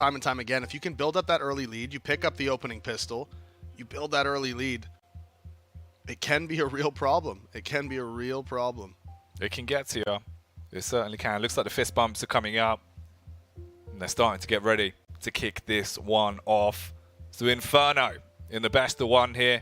time and time again. If you can build up that early lead, you pick up the opening pistol, you build that early lead, it can be a real problem. It can be a real problem. It can get to you. It certainly can. Looks like the fist bumps are coming out. And they're starting to get ready to kick this one off. So Inferno in the best of one here.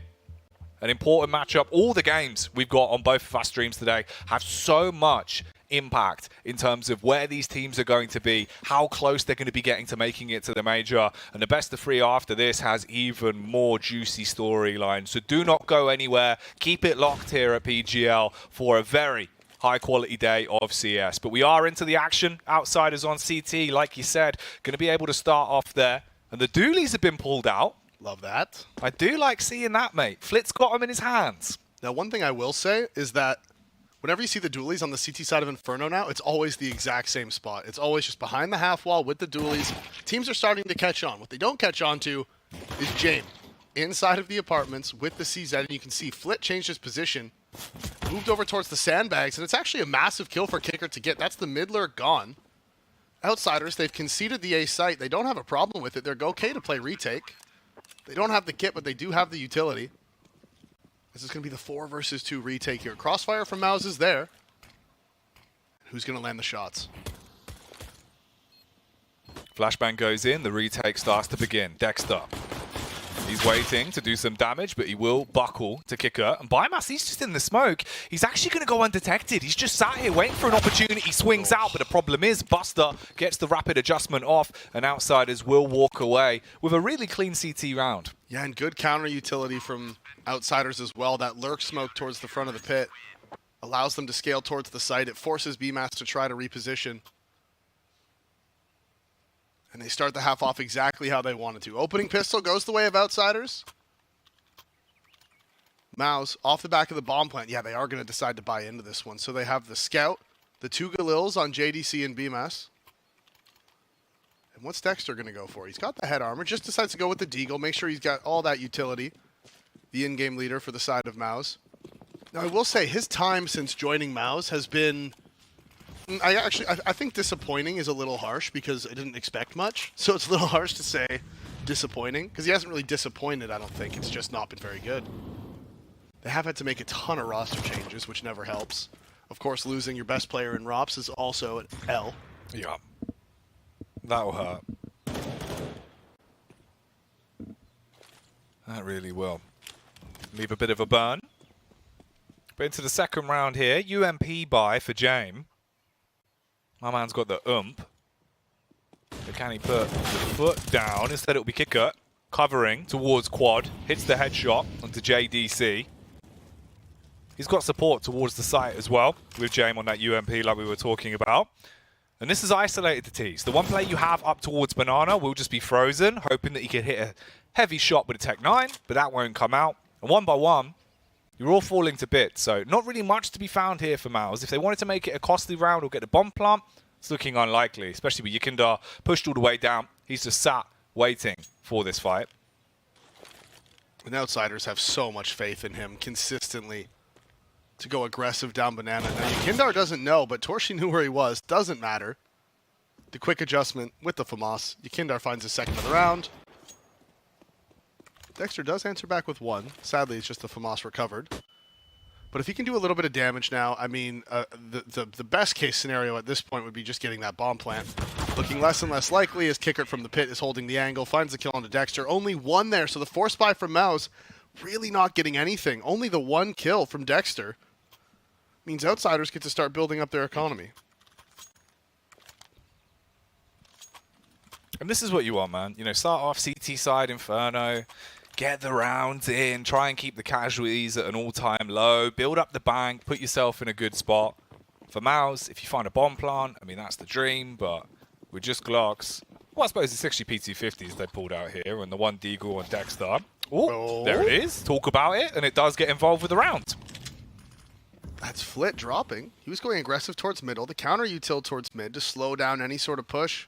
An important matchup. All the games we've got on both of our streams today have so much impact in terms of where these teams are going to be, how close they're going to be getting to making it to the major. And the best of three after this has even more juicy storylines. So do not go anywhere. Keep it locked here at PGL for a very high quality day of CS. But we are into the action. Outsiders on CT, like you said, going to be able to start off there. And the dualies have been pulled out. Love that. I do like seeing that, mate. Flit's got him in his hands. Now, one thing I will say is that whenever you see the dualies on the CT side of Inferno now, it's always the exact same spot. It's always just behind the half wall with the dualies. Teams are starting to catch on. What they don't catch on to is Jame inside of the apartments with the CZ, and you can see Flit changed his position, moved over towards the sandbags, and it's actually a massive kill for Kicker to get. That's the middler gone. Outsiders, they've conceded the A site. They don't have a problem with it. They're okay to play retake. They don't have the kit, but they do have the utility. This is going to be the 4 versus 2 retake here. Crossfire from Mouse is there. Who's going to land the shots? Flashbang goes in. The retake starts to begin. Dexter. He's waiting to do some damage, but he will buckle to Kicker. And Bymas, he's just in the smoke. He's actually going to go undetected. He's just sat here waiting for an opportunity. He swings out, but the problem is Buster gets the rapid adjustment off, and Outsiders will walk away with a really clean CT round. Yeah, and good counter utility from Outsiders as well. That lurk smoke towards the front of the pit allows them to scale towards the site. It forces BMAS to try to reposition. And they start the half off exactly how they wanted to. Opening pistol goes the way of Outsiders. Mouse off the back of the bomb plant. Yeah, they are going to decide to buy into this one. So they have the Scout, the 2 Galils on JDC and BMS. And what's Dexter going to go for? He's got the head armor. Just decides to go with the Deagle. Make sure he's got all that utility. The in-game leader for the side of Mouse. Now, I will say his time since joining Mouse has been... I think disappointing is a little harsh because I didn't expect much. So it's a little harsh to say disappointing because he hasn't really disappointed, I don't think. It's just not been very good. They have had to make a ton of roster changes, which never helps. Of course, losing your best player in ROPS is also an L. Yeah. That'll hurt. That really will. Leave a bit of a burn. But into the second round here, UMP buy for Jame. My man's got the oomph. But can he put the foot down? Instead it'll be Kicker covering towards Quad. Hits the headshot onto JDC. He's got support towards the site as well with Jame on that UMP like we were talking about. And this is isolated the T's. The one play you have up towards Banana will just be frozen, hoping that he can hit a heavy shot with a Tech 9, but that won't come out. And one by one, you're all falling to bits. So not really much to be found here for Mouse. If they wanted to make it a costly round or get a bomb plant, it's looking unlikely, especially with Yekindar pushed all the way down. He's just sat waiting for this fight. And Outsiders have so much faith in him consistently to go aggressive down Banana. Now, Yekindar doesn't know, but Torshi knew where he was. Doesn't matter. The quick adjustment with the FAMAS. Yekindar finds his second of the round. Dexter does answer back with 1. Sadly, it's just the FAMAS recovered. But if he can do a little bit of damage now, I mean, the best case scenario at this point would be just getting that bomb plant. Looking less and less likely as Kicker from the pit is holding the angle, finds the kill onto Dexter. Only 1 there, so the force buy from Mouse really not getting anything. Only the 1 kill from Dexter means Outsiders get to start building up their economy. And this is what you want, man. You know, start off CT side Inferno. Get the rounds in, try and keep the casualties at an all-time low, build up the bank, put yourself in a good spot. For Mouse, if you find a bomb plant, I mean, that's the dream, but with just Glocks, well, I suppose it's actually P250s they pulled out here, and the 1 Deagle on Dexter. Oh, there it is. Talk about it, and it does get involved with the round. That's Flit dropping. He was going aggressive towards middle. The counter util towards mid to slow down any sort of push.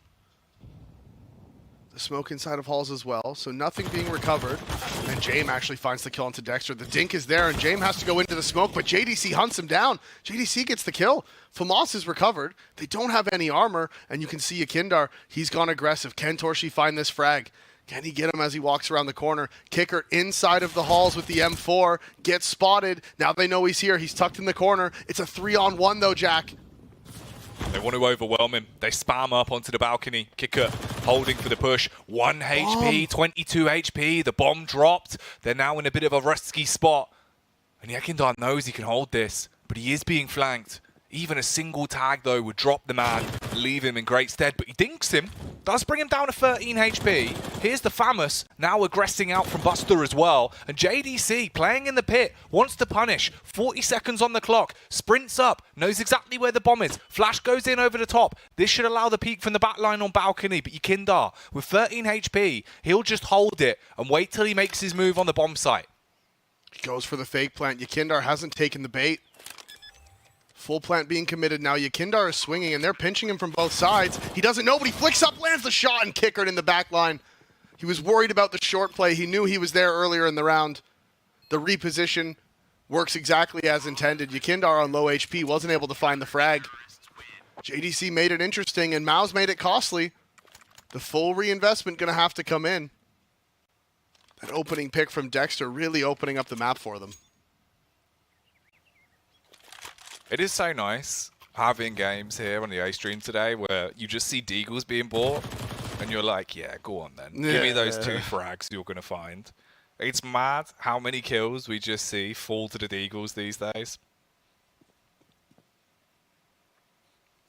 The smoke inside of halls as well, so nothing being recovered. And Jame actually finds the kill onto Dexter. The dink is there, and Jame has to go into the smoke, but JDC hunts him down. JDC gets the kill. Famas is recovered. They don't have any armor, and you can see Yakindar, he's gone aggressive. Can Torshi find this frag? Can he get him as he walks around the corner? Kicker inside of the halls with the M4. Gets spotted. Now they know he's here. He's tucked in the corner. It's a 3-on-1 though, Jack. They want to overwhelm him. They spam up onto the balcony. Kicker holding for the push. 1 HP, 22 HP. The bomb dropped. They're now in a bit of a risky spot. And Yakindar knows he can hold this, but he is being flanked. Even a single tag, though, would drop the man, leave him in great stead. But he dinks him, does bring him down to 13 HP. Here's the Famous, now aggressing out from Buster as well. And JDC, playing in the pit, wants to punish. 40 seconds on the clock, sprints up, knows exactly where the bomb is. Flash goes in over the top. This should allow the peek from the back line on balcony. But Yakindar, with 13 HP, he'll just hold it and wait till he makes his move on the bomb site. He goes for the fake plant. Yakindar hasn't taken the bait. Full plant being committed now. Yakindar is swinging, and they're pinching him from both sides. He doesn't know, but he flicks up, lands the shot, and Kickered in the back line. He was worried about the short play. He knew he was there earlier in the round. The reposition works exactly as intended. Yakindar on low HP wasn't able to find the frag. JDC made it interesting, and Mouse made it costly. The full reinvestment going to have to come in. That opening pick from Dexter really opening up the map for them. It is so nice having games here on the A stream today where you just see deagles being bought and you're like, yeah, go on then. Give me those 2 frags you're going to find. It's mad how many kills we just see fall to the deagles these days.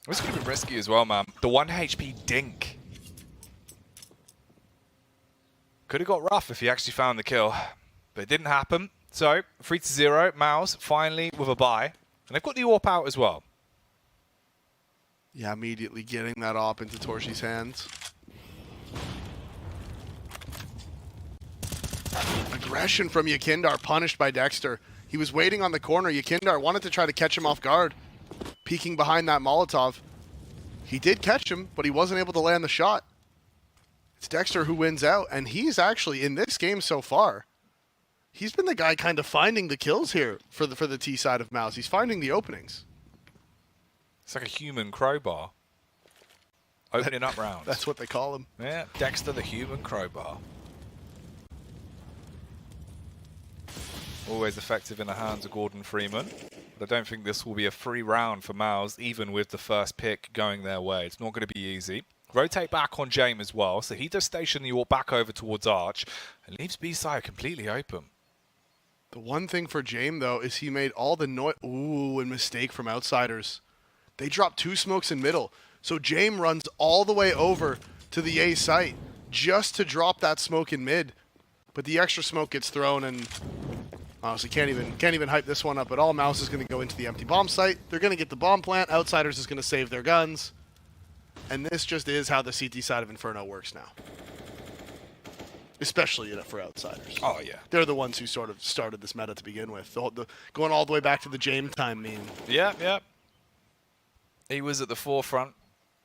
It's going to be risky as well, man. The 1 HP dink. Could have got rough if he actually found the kill, but it didn't happen. So, 3-0, Mouse finally with a bye. And they've got the AWP out as well. Yeah, immediately getting that AWP into Torshi's hands. Aggression from Yakindar, punished by Dexter. He was waiting on the corner. Yakindar wanted to try to catch him off guard, peeking behind that Molotov. He did catch him, but he wasn't able to land the shot. It's Dexter who wins out, and he's actually, in this game so far, he's been the guy kind of finding the kills here for the T side of Mouse. He's finding the openings. It's like a human crowbar. Opening up rounds. That's what they call him. Yeah, Dexter the human crowbar. Always effective in the hands of Gordon Freeman. But I don't think this will be a free round for Mouse, even with the first pick going their way. It's not going to be easy. Rotate back on Jame as well, so he does station the AWP back over towards Arch and leaves B-side completely open. The one thing for Jame, though, is he made all the noise. Ooh, and mistake from outsiders. They dropped 2 smokes in middle. So Jame runs all the way over to the A site just to drop that smoke in mid. But the extra smoke gets thrown, and honestly can't even hype this one up at all. Mouse is going to go into the empty bomb site. They're going to get the bomb plant. Outsiders is going to save their guns. And this just is how the CT side of Inferno works now. Especially for outsiders. Oh, yeah. They're the ones who sort of started this meta to begin with. Going all the way back to the Jame time meme. Yeah, yeah. He was at the forefront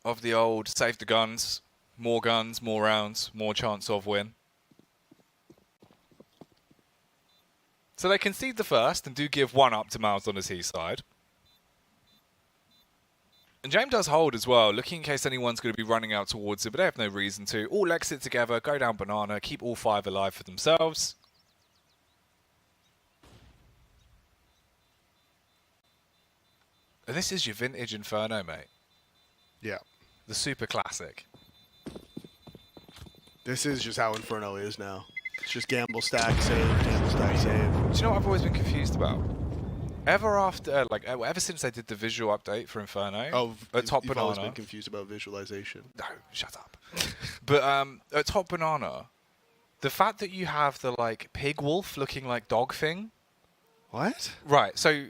of the old save the guns, more rounds, more chance of win. So they concede the first and do give 1 up to Mouse on the T side. And Jame does hold as well, looking in case anyone's going to be running out towards it, but they have no reason to. All exit together, go down banana, keep all 5 alive for themselves. And this is your vintage Inferno, mate. Yeah. The super classic. This is just how Inferno is now. It's just gamble, stack, save, gamble, stack, save. Do you know what I've always been confused about? Ever since they did the visual update for Inferno, at Top You've Banana. always been confused about visualization. No, shut up. But at Top Banana, the fact that you have the pig wolf looking like dog thing. What? Right. So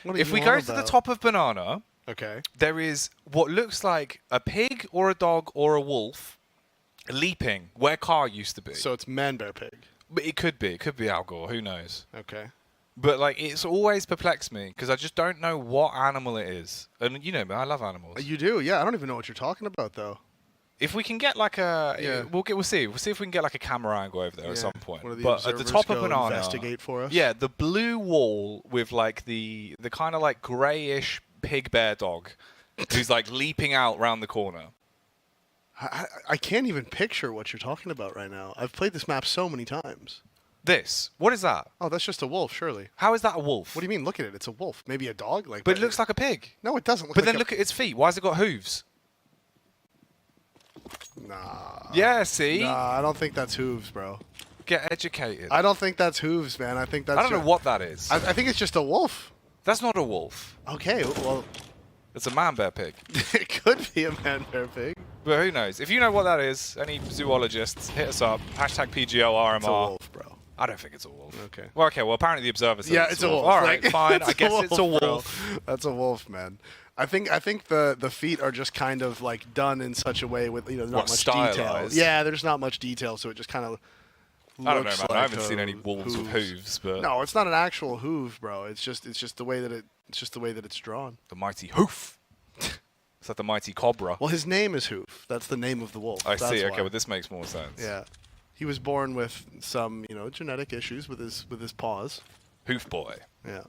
if we go to the top of Banana, okay, there is what looks like a pig or a dog or a wolf leaping where car used to be. So it's man bear pig. But it could be Al Gore. Who knows? Okay. But it's always perplexed me because I just don't know what animal it is. And you know me, I love animals. You do, yeah. I don't even know what you're talking about though. If we can get like a, Yeah. we'll see. We'll see if we can get like a camera angle over there at some point. One of the But at the observers top of go Banana, investigate for us. yeah, the blue wall with like the kind of like grayish pig bear dog, who's like leaping out round the corner. I can't even picture what you're talking about right now. I've played this map so many times. What is that? Oh, that's just a wolf, surely. How is that a wolf? What do you mean? Look at it. It's a wolf. Maybe a dog? But it looks like a pig. No, it doesn't look But like then look at its feet. Why has it got hooves? Nah. Yeah, see? Nah, I don't think that's hooves, bro. Get educated. I don't think that's hooves, man. I think that's I don't know what that is. I think it's just a wolf. That's not a wolf. Okay, well, It's a man bear pig. it could be a man bear pig. But who knows? If you know what that is, any zoologists, hit us up. Hashtag PGL RMR. It's a wolf, bro. I don't think it's a wolf. Okay. Well, apparently the observer says Yeah, it's a wolf. All right, Like, fine. I guess it's a bro. wolf. That's a wolf, man. I think the feet are just kind of like done in such a way with not much detail. Stylized? Yeah, there's not much detail, so it just kind of. I don't know, man. Like I haven't seen any wolves with hooves, but No, it's not an actual hoof, bro. It's just the way that it's drawn. the mighty hoof. It's like the mighty cobra. Well, his name is Hoof. That's the name of the wolf. I That's see. why. Okay, well this makes more sense. Yeah, he was born with some genetic issues with his paws. Hoof boy. Yeah,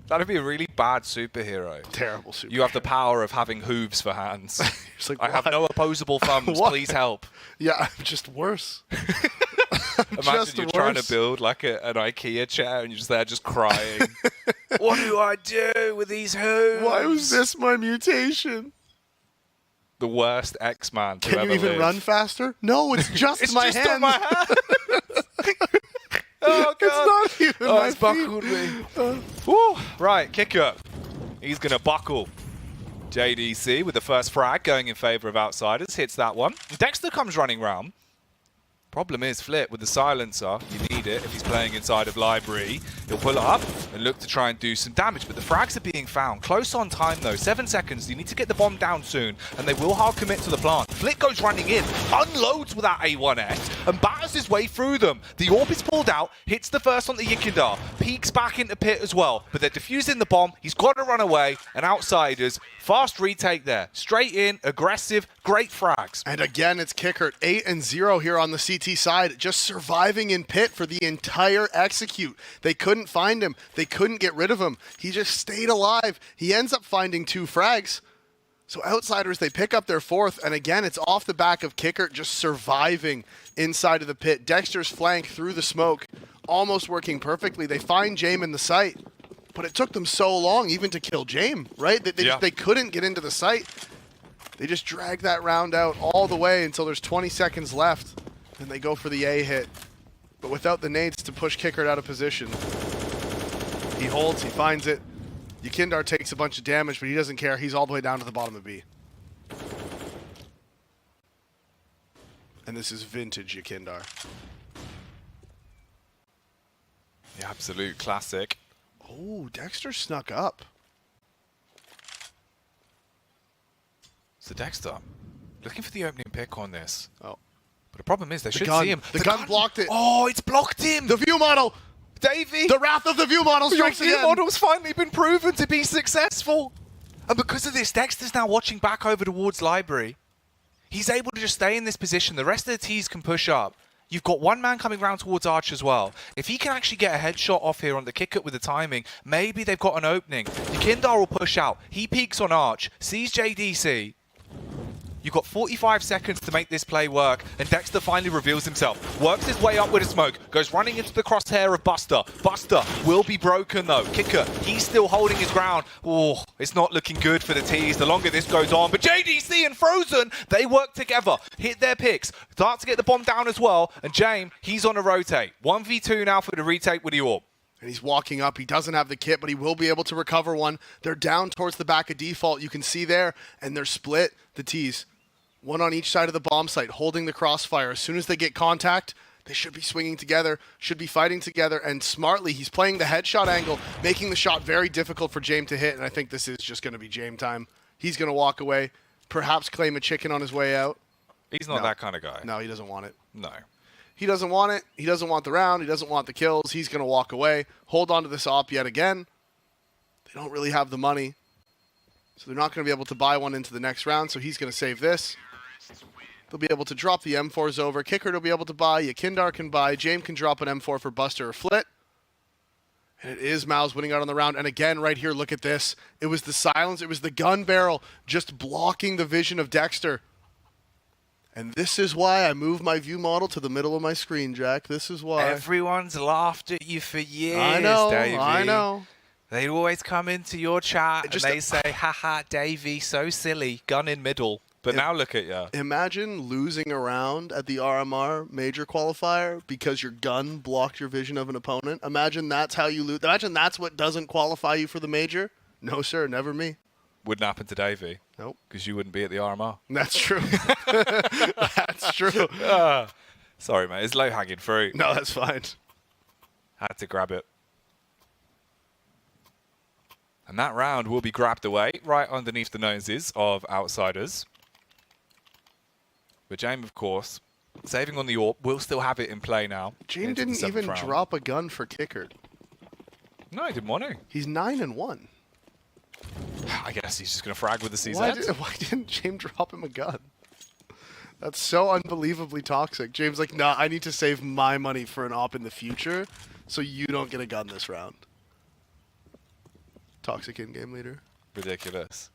That'd be a really bad superhero. terrible super. You have the power of having hooves for hands. It's like, I have what? no opposable thumbs. What? Please help. Yeah, I'm just worse. Imagine you're trying to build like an IKEA chair and you're just there just crying. What do I do with these hooves? Why was this my mutation? The worst X-Man to Can ever you even live. run faster? No, it's just It's my just hands. on my hand. Oh, God. It's not even Oh, my it's buckled me. Woo. Right, kicker. He's going to buckle. JDC with the first frag going in favour of Outsiders. Hits that one. Dexter comes running round. Problem is, Flip, with the silencer, you need it if he's playing inside of Library. He'll pull up and look to try and do some damage, but the frags are being found. Close on time, though. 7 seconds. You need to get the bomb down soon, and they will hard commit to the plant. Flip goes running in, unloads with that A1S, and batters his way through them. The orb is pulled out, hits the first on the Yikindar, peeks back into pit as well, but they're defusing the bomb. He's got to run away, and Outsiders, fast retake there. Straight in, aggressive, great frags. And again, it's Kickert 8-0 here on the CT side, just surviving in pit for the entire execute. They couldn't find him. They couldn't get rid of him. He just stayed alive. He ends up finding 2 frags. So Outsiders, they pick up their 4th, and again, it's off the back of Kickert just surviving inside of the pit. Dexter's flank through the smoke, almost working perfectly. They find Jame in the site, but it took them so long even to kill Jame, right? They couldn't get into the site. They just dragged that round out all the way until there's 20 seconds left. Then they go for the A hit, but without the nades to push Kickert out of position. He holds, he finds it. Yikindar takes a bunch of damage, but he doesn't care. He's all the way down to the bottom of B. And this is vintage Yikindar. The absolute classic. Oh, Dexter snuck up. So Dexter, looking for the opening pick on this. Oh. But the problem is they should gun. see him. The gun blocked it. Oh, it's blocked him. The view model! Davey. The wrath of the view model Your strikes view again. model's finally been proven to be successful. And because of this, Dexter's now watching back over towards Library. He's able to just stay in this position. The rest of the T's can push up. You've got one man coming round towards Arch as well. If he can actually get a headshot off here on the kick-up with the timing, maybe they've got an opening. Yikindar will push out. He peeks on Arch, sees JDC. You've got 45 seconds to make this play work, and Dexter finally reveals himself. Works his way up with a smoke, goes running into the crosshair of Buster. Buster will be broken though. Kicker, he's still holding his ground. Oh, it's not looking good for the T's the longer this goes on. But JDC and Frozen, they work together, hit their picks, start to get the bomb down as well. And Jame, he's on a rotate. 1v2 now for the retake with the orb. And he's walking up. He doesn't have the kit, but he will be able to recover one. They're down towards the back of default. You can see there, and they're split, the T's. One on each side of the bomb site, holding the crossfire. As soon as they get contact, they should be swinging together, should be fighting together, and smartly, he's playing the headshot angle, making the shot very difficult for Jame to hit, and I think this is just going to be Jame time. He's going to walk away, perhaps claim a chicken on his way out. He's not that kind of guy. No, he doesn't want it. No. He doesn't want it. He doesn't want the round. He doesn't want the kills. He's going to walk away, hold on to this op yet again. They don't really have the money, so they're not going to be able to buy one into the next round, so he's going to save this. They'll be able to drop the M4s over. Kicker will be able to buy. Yakindar can buy. James can drop an M4 for Buster or Flit. And it is Mouse winning out on the round. And again, right here, look at this. It was the silence. It was the gun barrel just blocking the vision of Dexter. And this is why I moved my view model to the middle of my screen, Jack. This is why. Everyone's laughed at you for years, I know, Davey. I know. They always come into your chat and they say, haha, Davey, so silly, gun in middle. But now look at you. Imagine losing a round at the RMR major qualifier because your gun blocked your vision of an opponent. Imagine that's how you lose. Imagine that's what doesn't qualify you for the major. No, sir, never me. Wouldn't happen to Davey. Nope. Because you wouldn't be at the RMR. That's true. That's true. Sorry, mate. It's low-hanging fruit. No, that's fine. Had to grab it. And that round will be grabbed away right underneath the noses of outsiders. But James, of course, saving on the AWP, will still have it in play now. James didn't even drop a gun for Kicker. No, he didn't want to. He's 9-1. I guess he's just going to frag with the CZ. Why didn't James drop him a gun? That's so unbelievably toxic. James like, nah, I need to save my money for an op in the future, so you don't get a gun this round. Toxic in-game leader. Ridiculous.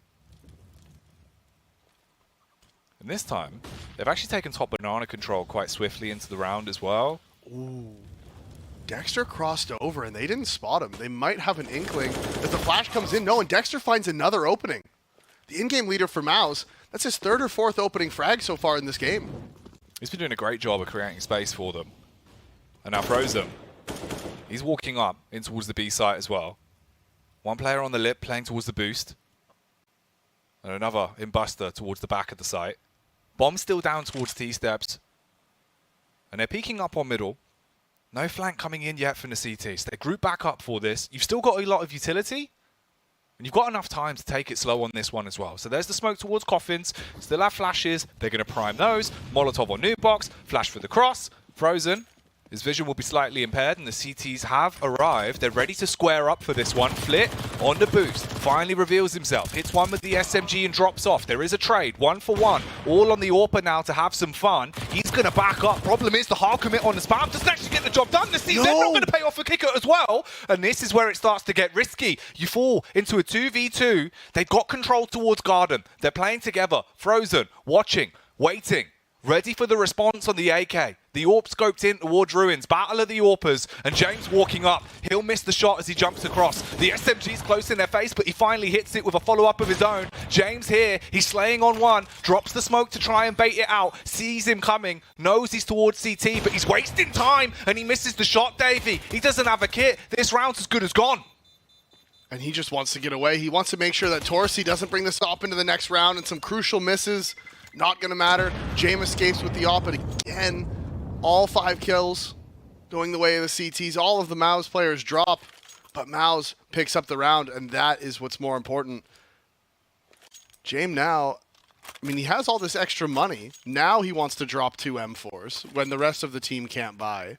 And this time, they've actually taken top banana control quite swiftly into the round as well. Ooh. Dexter crossed over and they didn't spot him. They might have an inkling as the flash comes in. No, and Dexter finds another opening. The in-game leader for Mouse, that's his third or fourth opening frag so far in this game. He's been doing a great job of creating space for them. And now Frozen. He's walking up in towards the B site as well. One player on the lip playing towards the boost. And another in Buster towards the back of the site. Bomb still down towards T-steps. And they're peeking up on middle. No flank coming in yet from the CT. So they group back up for this. You've still got a lot of utility. And you've got enough time to take it slow on this one as well. So there's the smoke towards coffins. Still have flashes. They're going to prime those. Molotov on new box. Flash for the cross. Frozen. His vision will be slightly impaired, and the CTs have arrived. They're ready to square up for this one. Flit on the boost. Finally reveals himself. Hits one with the SMG and drops off. There is a trade. 1-for-1. All on the AWP now to have some fun. He's going to back up. Problem is the hard commit on the spam doesn't actually get the job done. The CZ not going to pay off a kicker as well. And this is where it starts to get risky. You fall into a 2v2. They've got control towards Garden. They're playing together. Frozen. Watching. Waiting. Ready for the response on the AK. The AWP scoped in towards Ruins. Battle of the AWPers. And James walking up. He'll miss the shot as he jumps across. The SMG's close in their face, but he finally hits it with a follow-up of his own. James here. He's slaying on one. Drops the smoke to try and bait it out. Sees him coming. Knows he's towards CT, but he's wasting time. And he misses the shot, Davey. He doesn't have a kit. This round's as good as gone. And he just wants to get away. He wants to make sure that Torsi doesn't bring this op into the next round, and some crucial misses. Not going to matter. James escapes with the op, but again, all 5 kills going the way of the CTs. All of the Mouse players drop, but Mouse picks up the round, and that is what's more important. James now, I mean, he has all this extra money. Now he wants to drop 2 M4s when the rest of the team can't buy.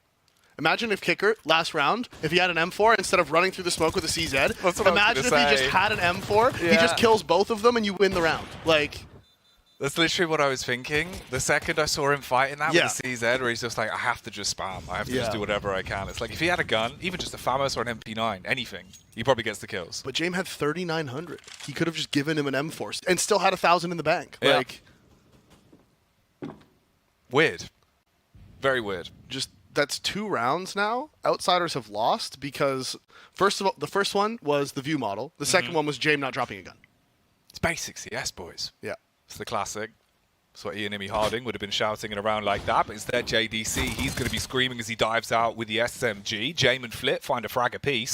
Imagine if Kicker, last round, if he had an M4 instead of running through the smoke with a CZ. Imagine if he just had an M4, he just kills both of them and you win the round. Like... That's literally what I was thinking. The second I saw him fighting that with the CZ, where he's just like, I have to just spam. I have to just do whatever I can. It's like, if he had a gun, even just a FAMAS or an MP9, anything, he probably gets the kills. But James had 3,900. He could have just given him an M4 and still had 1,000 in the bank. Yeah. Like, weird. Very weird. Just, that's 2 rounds now. Outsiders have lost because, first of all, the first one was the view model. The second one was James not dropping a gun. It's basics, yes, boys. Yeah. It's the classic. That's what Ian Imi Harding would have been shouting it around like that, but instead JDC, he's going to be screaming as he dives out with the SMG. James and Flit find a frag apiece,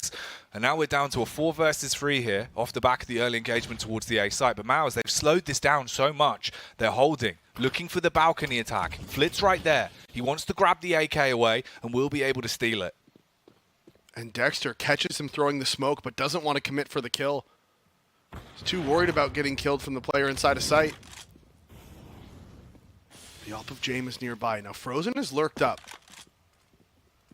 and now we're down to a 4 versus 3 here, off the back of the early engagement towards the A site. But Mouse, they've slowed this down so much, they're holding, looking for the balcony attack. Flit's right there. He wants to grab the AK away, and will be able to steal it. And Dexter catches him throwing the smoke, but doesn't want to commit for the kill. He's too worried about getting killed from the player inside of sight. The op of James is nearby. Now Frozen is lurked up.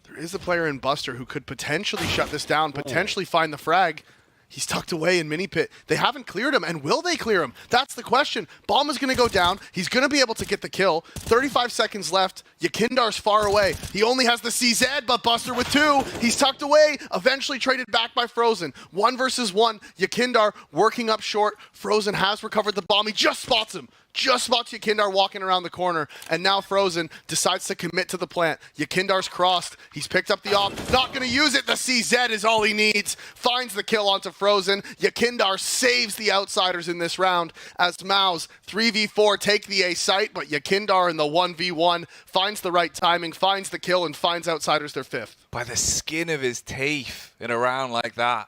There is a player in Buster who could potentially shut this down, potentially find the frag. He's tucked away in mini pit. They haven't cleared him, and will they clear him? That's the question. Bomb is going to go down. He's going to be able to get the kill. 35 seconds left. Yakindar's far away. He only has the CZ, but Buster with 2. He's tucked away. Eventually traded back by Frozen. 1 versus 1. Yakindar working up short. Frozen has recovered the bomb. He just spots him. Just spots Yakindar walking around the corner, and now Frozen decides to commit to the plant. Yakindar's crossed. He's picked up the op. Not going to use it. The CZ is all he needs. Finds the kill onto Frozen. Yakindar saves the outsiders in this round as Mouse 3v4 take the A site, but Yakindar in the 1v1 finds the right timing, finds the kill, and finds outsiders their 5th. By the skin of his teeth in a round like that.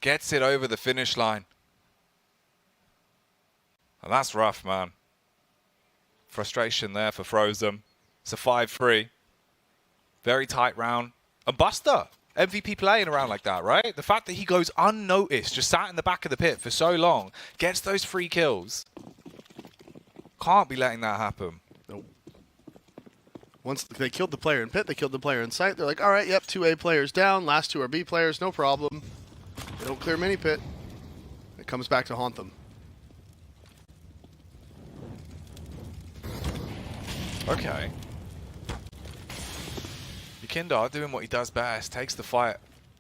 Gets it over the finish line. And that's rough, man. Frustration there for Frozen. It's a 5-3. Very tight round. And Buster, MVP play in a round like that, right? The fact that he goes unnoticed, just sat in the back of the pit for so long, gets those 3 kills. Can't be letting that happen. Nope. Once they killed the player in pit, they killed the player in sight. They're like, all right, yep, 2 A players down. Last 2 are B players, no problem. They don't clear mini pit. It comes back to haunt them. Okay. Yakindar doing what he does best, takes the fight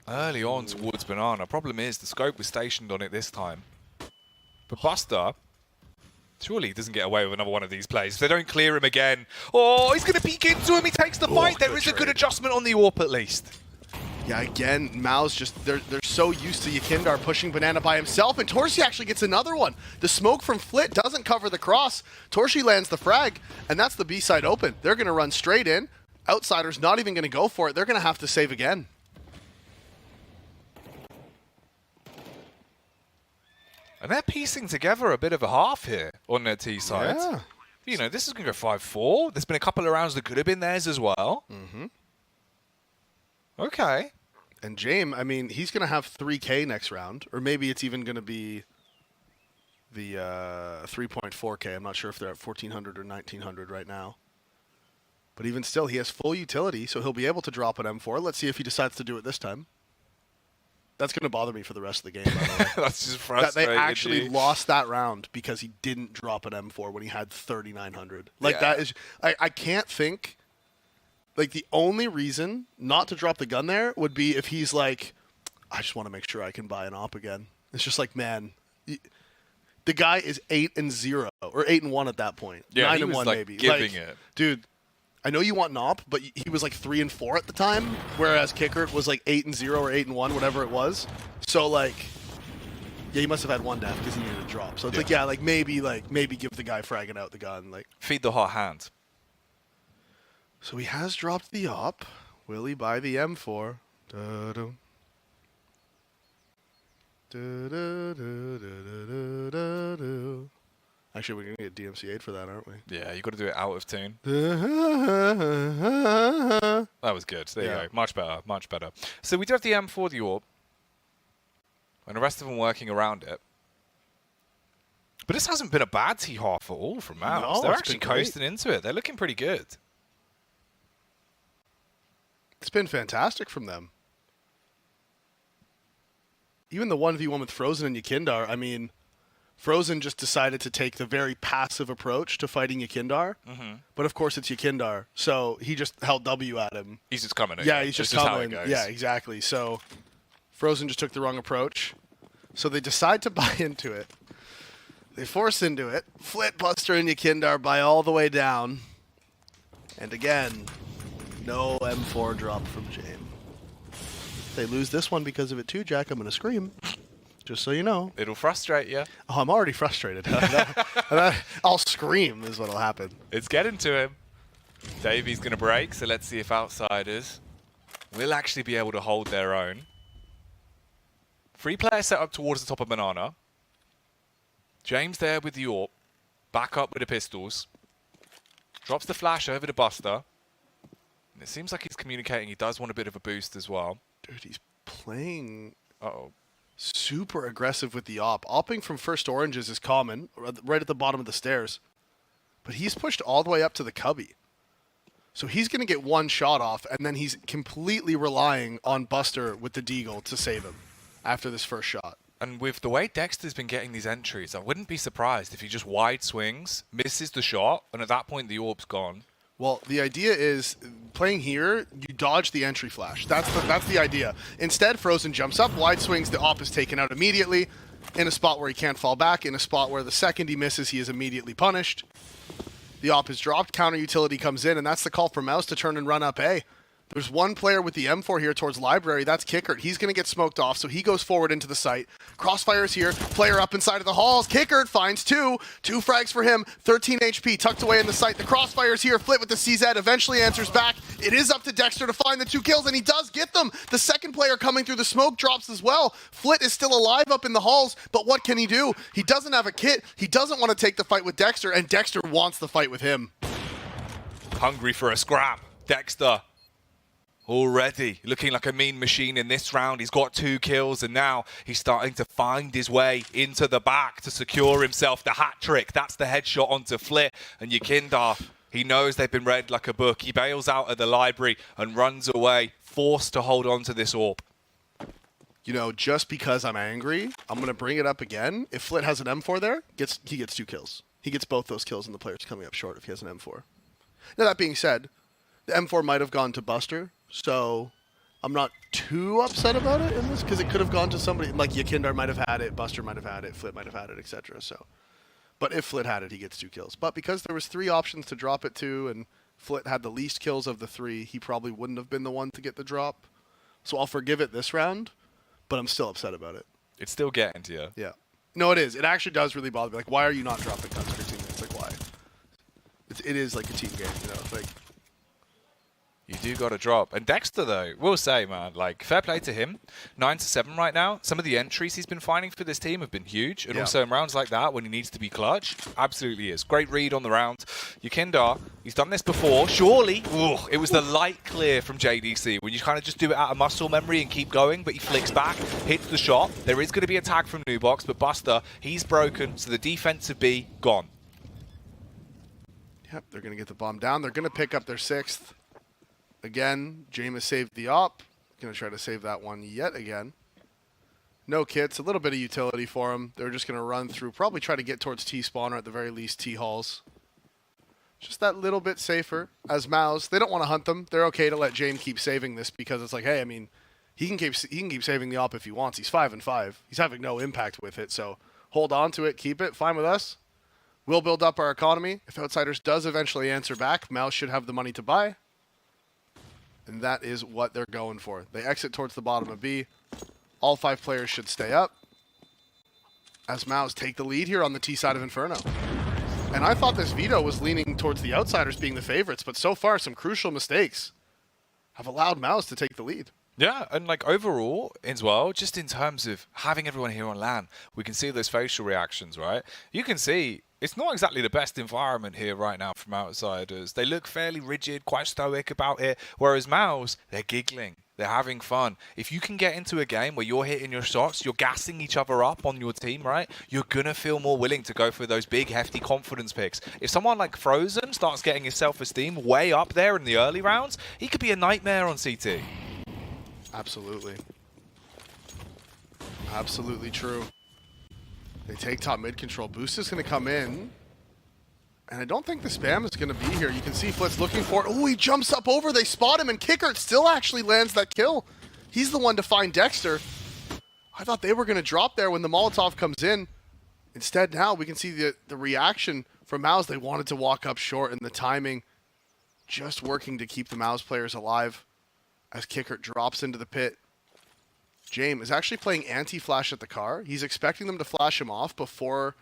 early on towards Banana. Problem is, the scope was stationed on it this time. But Buster, surely he doesn't get away with another one of these plays. If they don't clear him again, oh, he's going to peek into him, he takes the fight. There is a good adjustment on the AWP at least. Yeah, again, Mao's just, they're so used to Yakindar pushing Banana by himself, and Torshi actually gets another one. The smoke from Flit doesn't cover the cross. Torshi lands the frag, and that's the B side open. They're going to run straight in. Outsider's not even going to go for it. They're going to have to save again. And they're piecing together a bit of a half here on their T side. Yeah. You know, this is going to go 5-4. There's been a couple of rounds that could have been theirs as well. Mm-hmm. Okay. And James, I mean, he's going to have 3K next round, or maybe it's even going to be the 3.4K. I'm not sure if they're at 1,400 or 1,900 right now. But even still, he has full utility, so he'll be able to drop an M4. Let's see if he decides to do it this time. That's going to bother me for the rest of the game, by the way. That's just frustrating. That they actually lost that round because he didn't drop an M4 when he had 3,900. Like, Yeah. that is... I can't think... Like, the only reason not to drop the gun there would be if he's like, I just want to make sure I can buy an op again. It's just like, man, the guy is 8-0 or 8-1 at that point. Yeah, 9-1 he was, like, maybe. giving like, it. Dude, I know you want an op, but he was like 3-4 at the time, whereas Kicker was like 8-0 or 8-1, whatever it was. So like, yeah, he must have had one down because he needed a drop. So it's maybe give the guy fragging out the gun. Like, feed the hot hand. so he has dropped the op. Will he buy the M4? Da-dum. Da-da-da-da-da-da-da. Actually, we're going to get DMCA'd for that, aren't we? Yeah, you got to do it out of tune. That was good. There you go. Much better. Much better. So we do have the M4, the AWP. And the rest of them working around it. But this hasn't been a bad T-half at all from Mouse. No, They're it's actually been great. coasting into it. They're looking pretty good. It's been fantastic from them. Even the 1v1 with Frozen and Yakindar, I mean, Frozen just decided to take the very passive approach to fighting Yakindar. Mm-hmm. But of course it's Yakindar, so he just held W at him. He's just coming. Yeah, he's just This is how coming. it goes. Yeah, exactly. So Frozen just took the wrong approach. So they decide to buy into it. They force into it. Flit, Buster, and Yakindar buy all the way down. And again, no M4 drop from James. If they lose this one because of it too, Jack, I'm going to scream. Just so you know. It'll frustrate you. Oh, I'm already frustrated. I'll scream is what'll happen. It's getting to him. Davey's going to break, so let's see if Outsiders will actually be able to hold their own. 3-player set up towards the top of Banana. James there with the AWP. Back up with the pistols. Drops the flash over to Buster. And it seems like he's communicating. He does want a bit of a boost as well. Dude, he's playing Uh-oh. super aggressive with the op. Opping from first oranges is common, right at the bottom of the stairs. But he's pushed all the way up to the cubby. So he's going to get one shot off, and then he's completely relying on Buster with the deagle to save him. after this first shot. And with the way Dexter's been getting these entries, I wouldn't be surprised if he just wide swings, misses the shot, and at that point the orb's gone. Well, the idea is playing here, you dodge the entry flash. That's the idea. Instead, Frozen jumps up, wide swings, the op is taken out immediately, in a spot where he can't fall back, in a spot where the second he misses, he is immediately punished. The op is dropped, counter utility comes in, and that's the call for Mouse to turn and run up A. There's one player with the M4 here towards Library. That's Kickert. He's going to get smoked off, so he goes forward into the site. Crossfire's here. Player up inside of the halls. Kickert finds two. 2 frags for him. 13 HP tucked away in the site. The Crossfire's here. Flit with the CZ eventually answers back. It is up to Dexter to find the 2 kills, and he does get them. The second player coming through the smoke drops as well. Flit is still alive up in the halls, but what can he do? He doesn't have a kit. He doesn't want to take the fight with Dexter, and Dexter wants the fight with him. Hungry for a scrap. Dexter. Already looking like a mean machine in this round. He's got 2 kills, and now he's starting to find his way into the back to secure himself the hat trick. That's the headshot onto Flit, and Yakindar, he knows they've been read like a book. He bails out of the library and runs away, forced to hold on to this orb. You know, just because I'm angry, I'm going to bring it up again. If Flit has an M4 there, he gets 2 kills. He gets both those kills, and the player's coming up short if he has an M4. Now, that being said, the M4 might have gone to Buster, so I'm not too upset about it in this, because it could have gone to somebody, like Yakindar might have had it, Buster might have had it, Flit might have had it, etc. So, but if Flit had it, he gets 2 kills. But because there was 3 options to drop it to, and Flit had the least kills of the 3, he probably wouldn't have been the one to get the drop. So I'll forgive it this round, but I'm still upset about it. It's still getting to you. Yeah. No, it is. It actually does really bother me. Like, why are you not dropping guns for your teammates? Like, why? It is like a team game, you know? Like, you do got to drop. And Dexter, though, we'll say, man, like, fair play to him. 9-7 right now. Some of the entries he's been finding for this team have been huge. And also in rounds like that, when he needs to be clutch, absolutely is. Great read on the round. Yakindar, he's done this before. Surely, it was the light clear from JDC, when you kind of just do it out of muscle memory and keep going, but he flicks back, hits the shot. There is going to be a tag from Nubox, but Buster, he's broken, so the defensive B, gone. Yep, they're going to get the bomb down. They're going to pick up their 6th. Again, Jameis saved the op. Going to try to save that one yet again. No kits, a little bit of utility for him. They're just going to run through, probably try to get towards T-spawn, or at the very least T-halls. Just that little bit safer. As Mouse, they don't want to hunt them. They're okay to let James keep saving this, because it's like, hey, I mean, he can keep saving the op if he wants. He's 5-5. He's having no impact with it, so hold on to it, keep it, fine with us. We'll build up our economy. If Outsiders does eventually answer back, Mouse should have the money to buy. And that is what they're going for. They exit towards the bottom of B. All 5 players should stay up, as Mouse take the lead here on the T side of Inferno. And I thought this veto was leaning towards the Outsiders being the favorites, but so far some crucial mistakes have allowed Mouse to take the lead. Yeah, and like overall as well, just in terms of having everyone here on LAN, we can see those facial reactions, right? You can see it's not exactly the best environment here right now from Outsiders. They look fairly rigid, quite stoic about it, whereas Mouse, they're giggling. They're having fun. If you can get into a game where you're hitting your shots, you're gassing each other up on your team, right? You're going to feel more willing to go for those big, hefty confidence picks. If someone like Frozen starts getting his self-esteem way up there in the early rounds, he could be a nightmare on CT. Absolutely. Absolutely true. They take top mid control. Boost is going to come in. And I don't think the spam is going to be here. You can see Flit's looking for it. Oh, he jumps up over. They spot him, and Kickert still actually lands that kill. He's the one to find Dexter. I thought they were going to drop there when the Molotov comes in. Instead, now we can see the reaction from Mouse. They wanted to walk up short, and the timing just working to keep the Mouse players alive as Kickert drops into the pit. James is actually playing anti-flash at the car. He's expecting them to flash him off before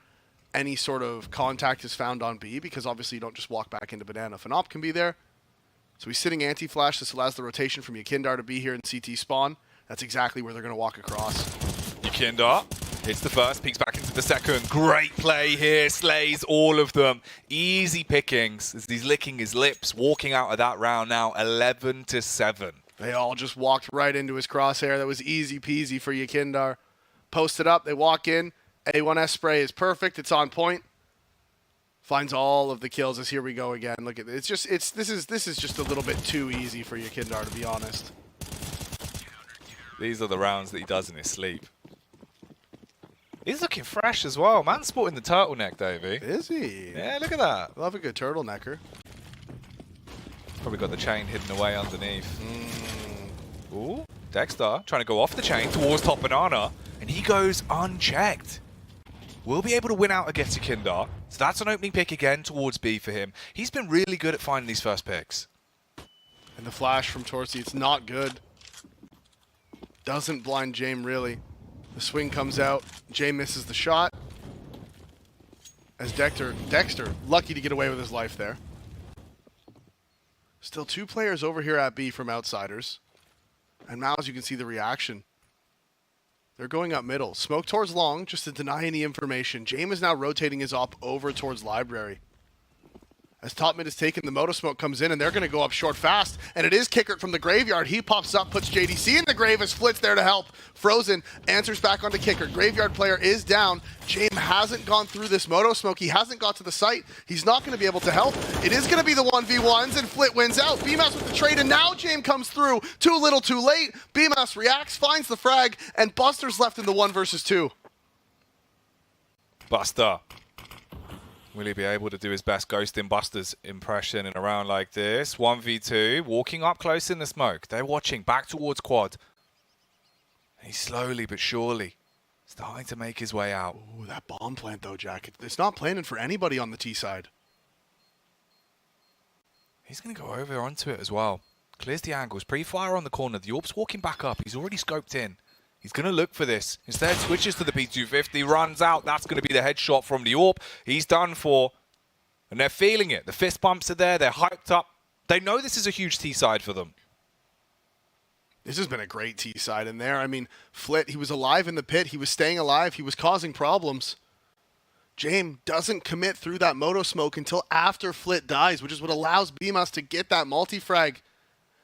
any sort of contact is found on B, because obviously you don't just walk back into Banana if an op can be there. So he's sitting anti-flash. This allows the rotation from Yakindar to be here in CT spawn. That's exactly where they're going to walk across. Yakindar hits the first, peeks back into the second. Great play here, slays all of them. Easy pickings as he's licking his lips, walking out of that round now 11-7. They all just walked right into his crosshair. That was easy peasy for Yakindar. Posted up, they walk in. A1S spray is perfect. It's on point. Finds all of the kills as here we go again. Look at this. This is just a little bit too easy for Yakindar, to be honest. These are the rounds that he does in his sleep. He's looking fresh as well. Man's sporting the turtleneck, Davey. Is he? Yeah, look at that. Love a good turtlenecker. Probably got the chain hidden away underneath. Ooh, Dexter trying to go off the chain towards Top Banana, and he goes unchecked. We'll be able to win out against Yakinda. So that's an opening pick again towards B for him. He's been really good at finding these first picks. And the flash from Torsi, it's not good. Doesn't blind Jame really. The swing comes out. Jame misses the shot. As Dexter, lucky to get away with his life there. Still 2 players over here at B from Outsiders. And now as you can see the reaction. They're going up middle. Smoke towards long, just to deny any information. Jame is now rotating his op over towards library. As top mid is taken, the Moto Smoke comes in, and they're going to go up short fast. And it is Kickert from the graveyard. He pops up, puts JDC in the grave as Flit's there to help. Frozen answers back onto Kickert. Graveyard player is down. Jame hasn't gone through this Moto Smoke. He hasn't got to the site. He's not going to be able to help. It is going to be the 1v1s, and Flit wins out. BMAS with the trade, and now Jame comes through. Too little, too late. BMAS reacts, finds the frag, and Buster's left in the 1 versus 2. Buster. Will he be able to do his best Ghosting Buster's impression in a round like this? 1v2, walking up close in the smoke. They're watching back towards quad. He's slowly but surely starting to make his way out. Ooh, that bomb plant though, Jack. It's not planning for anybody on the T side. He's going to go over onto it as well. Clears the angles. Pre-fire on the corner. The Orb's walking back up. He's already scoped in. He's going to look for this. Instead, switches to the P250, runs out. That's going to be the headshot from the Orb. He's done for. And they're feeling it. The fist bumps are there. They're hyped up. They know this is a huge T-side for them. This has been a great T-side in there. I mean, Flit, he was alive in the pit. He was staying alive. He was causing problems. Jame doesn't commit through that Moto Smoke until after Flit dies, which is what allows BMAS to get that multi-frag.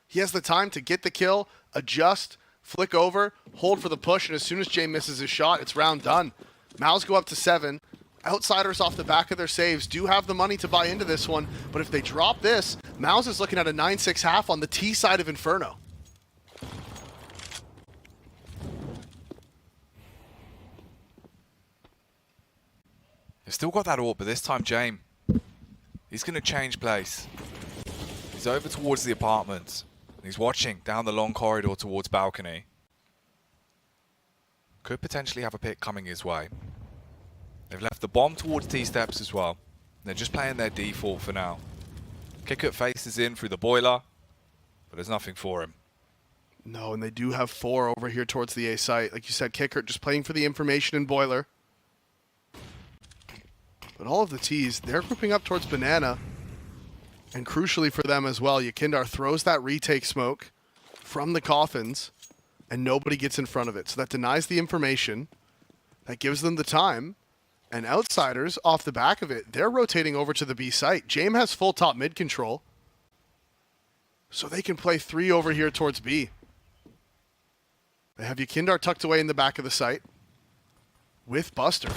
He has the time to get the kill, adjust, flick over, hold for the push, and as soon as Jame misses his shot, it's round done. Mouse go up to 7. Outsiders off the back of their saves do have the money to buy into this one, but if they drop this, Mouse is looking at a 9-6 half on the T side of Inferno. They've still got that Orb, but this time Jame, he's going to change place. He's over towards the apartments. He's watching down the long corridor towards balcony. Could potentially have a pick coming his way. They've left the bomb towards T-steps as well. They're just playing their default for now. Kickert faces in through the boiler, but there's nothing for him. No, and they do have 4 over here towards the A site. Like you said, Kickert just playing for the information in boiler. But all of the T's, they're grouping up towards Banana. And crucially for them as well, Yakindar throws that retake smoke from the coffins, and nobody gets in front of it. So that denies the information. That gives them the time. And Outsiders, off the back of it, they're rotating over to the B site. Jame has full top mid control. So they can play 3 over here towards B. They have Yakindar tucked away in the back of the site with Buster.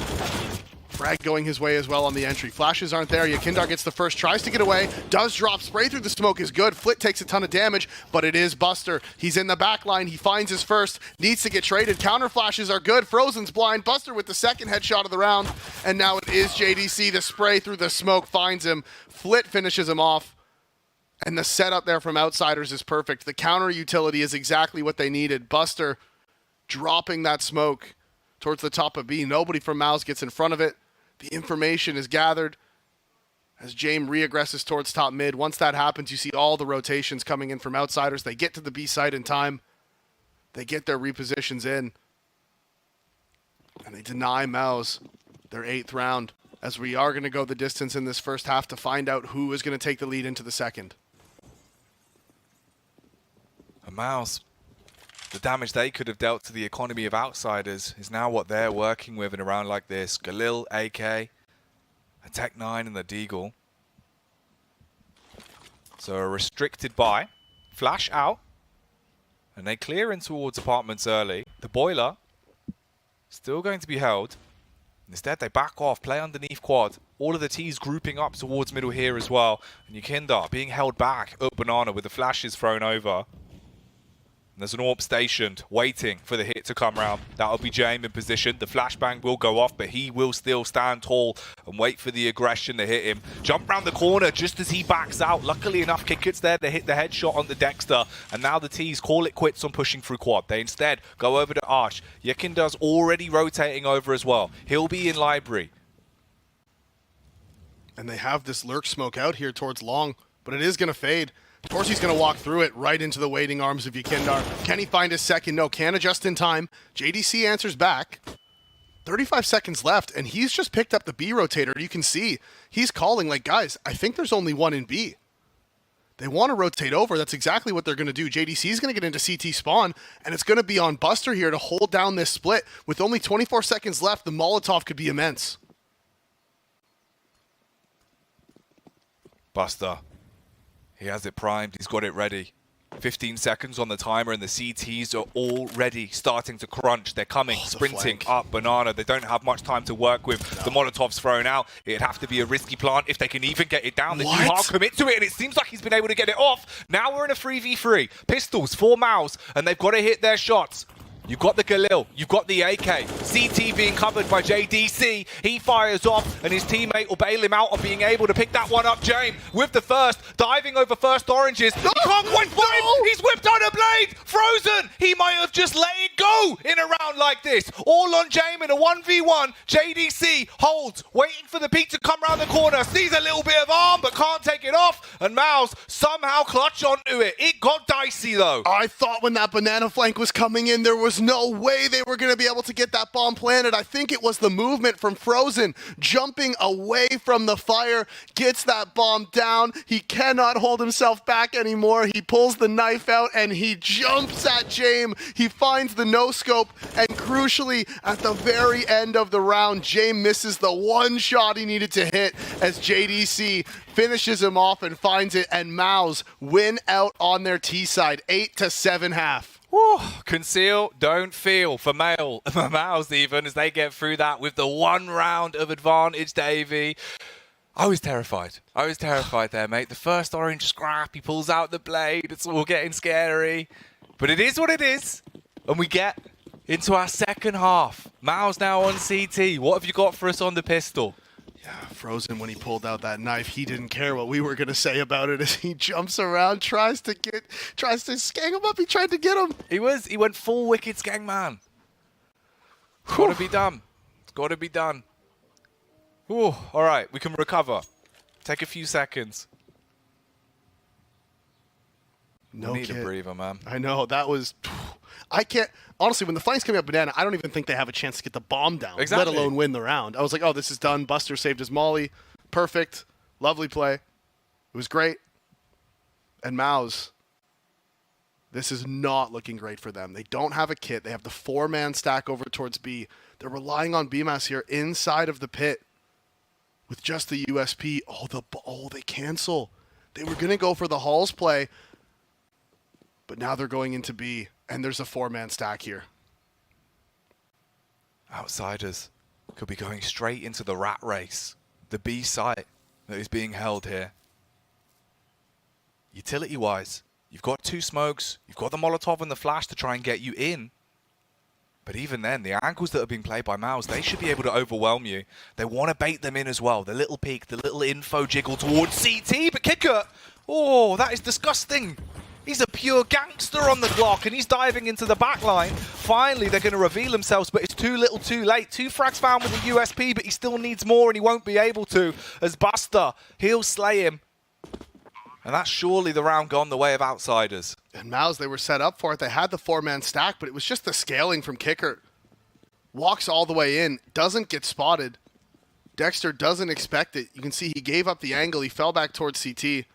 Frag going his way as well on the entry. Flashes aren't there. Yakindar gets the first, tries to get away, does drop. Spray through the smoke is good. Flit takes a ton of damage, but it is Buster. He's in the back line. He finds his first, needs to get traded. Counter flashes are good. Frozen's blind. Buster with the second headshot of the round, and now it is JDC. The spray through the smoke finds him. Flit finishes him off, and the setup there from Outsiders is perfect. The counter utility is exactly what they needed. Buster dropping that smoke towards the top of B. Nobody from Mouse gets in front of it. The information is gathered as Jame re-aggresses towards top mid. Once that happens, you see all the rotations coming in from Outsiders. They get to the B site in time. They get their repositions in. And they deny Mouse their 8th round, as we are going to go the distance in this first half to find out who is going to take the lead into the second. A Mouse, the damage they could have dealt to the economy of Outsiders is now what they're working with in a round like this. Galil, AK, a Tech 9 and the Deagle. So a restricted buy. Flash out. And they clear in towards apartments early. The boiler still going to be held. Instead they back off, play underneath quad. All of the T's grouping up towards middle here as well. And Yakindar being held back up banana with the flashes thrown over. There's an AWP stationed, waiting for the hit to come round. That'll be James in position. The flashbang will go off, but he will still stand tall and wait for the aggression to hit him. Jump round the corner just as he backs out. Luckily enough, Kickert's there to hit the headshot on the Dexter. And now the T's call it quits on pushing through quad. They instead go over to Arch. Yekindar's already rotating over as well. He'll be in library. And they have this lurk smoke out here towards long, but it is going to fade. Of course he's going to walk through it right into the waiting arms of Yakindar. Can he find his second? No, can adjust in time. JDC answers back. 35 seconds left, and he's just picked up the B rotator. You can see he's calling like, guys, I think there's only one in B. They want to rotate over. That's exactly what they're going to do. JDC is going to get into CT spawn, and it's going to be on Buster here to hold down this split. With only 24 seconds left, the Molotov could be immense. Buster. He has it primed, he's got it ready. 15 seconds on the timer and the CTs are already starting to crunch. They're coming, sprinting up Banana. They don't have much time to work with. No. The Molotov's thrown out. It'd have to be a risky plant if they can even get it down. They do hard commit to it, and it seems like he's been able to get it off. Now we're in a 3v3. Pistols, 4 Mouse, and they've got to hit their shots. You've got the Galil, you've got the AK. CT being covered by JDC. He fires off, and his teammate will bail him out on being able to pick that one up. James with the first, diving over first oranges. No, he can't quite find him. He's whipped on a blade. Frozen. He might have just let it go in a round like this. All on James in a 1v1. JDC holds, waiting for the peak to come around the corner. Sees a little bit of arm, but can't take it off. And Mouse somehow clutch onto it. It got dicey, though. I thought when that banana flank was coming in, there was no way they were going to be able to get that bomb planted. I think it was the movement from Frozen jumping away from the fire, gets that bomb down. He cannot hold himself back anymore. He pulls the knife out and he jumps at James. He finds the no-scope, and crucially, at the very end of the round, James misses the one shot he needed to hit as JDC finishes him off and finds it, and Mouse win out on their T side, 8-7 half. Woo. Conceal, don't feel for Mouse even, as they get through that with the 1 round of advantage, Davey. I was terrified. I was terrified there, mate. The first orange scrap, he pulls out the blade. It's all getting scary. But it is what it is. And we get into our second half. Mouse now on CT. What have you got for us on the pistol? Yeah, Frozen, when he pulled out that knife, he didn't care what we were going to say about it as he jumps around, tries to skang him up. He tried to get him. He went full wicked skang man. It's got to be done. It's got to be done. Ooh, all right, we can recover. Take a few seconds. No need a breather, man. I know, that was... I can't... Honestly, when the flank's coming up Banana, I don't even think they have a chance to get the bomb down, let alone win the round. I was like, oh, this is done. Buster saved his molly. Perfect. Lovely play. It was great. And Mouse, this is not looking great for them. They don't have a kit. They have the 4-man stack over towards B. They're relying on BMAS here inside of the pit with just the USP. Oh, they cancel. They were going to go for the Halls play, but now they're going into B, and there's a 4-man stack here. Outsiders could be going straight into the rat race, the B site that is being held here. Utility-wise, you've got 2 smokes, you've got the Molotov and the flash to try and get you in. But even then, the angles that are being played by Mouse, they should be able to overwhelm you. They want to bait them in as well. The little peek, the little info jiggle towards CT, but Kicker, oh, that is disgusting. He's a pure gangster on the clock, and he's diving into the back line. Finally, they're going to reveal themselves, but it's too little too late. 2 frags found with a USP, but he still needs more, and he won't be able to. As Buster, he'll slay him. And that's surely the round gone the way of Outsiders. And Mouse, they were set up for it. They had the 4-man stack, but it was just the scaling from Kicker. Walks all the way in, doesn't get spotted. Dexter doesn't expect it. You can see he gave up the angle. He fell back towards CT.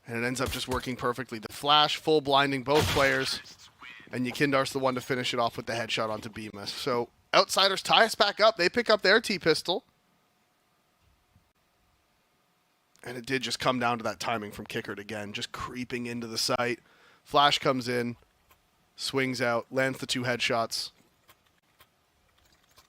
And it ends up just working perfectly. The flash, full blinding both players. And Yakindar's the one to finish it off with the headshot onto Bemis. So Outsiders tie us back up. They pick up their T-pistol. And it did just come down to that timing from Kickert again, just creeping into the site. Flash comes in, swings out, lands the 2 headshots.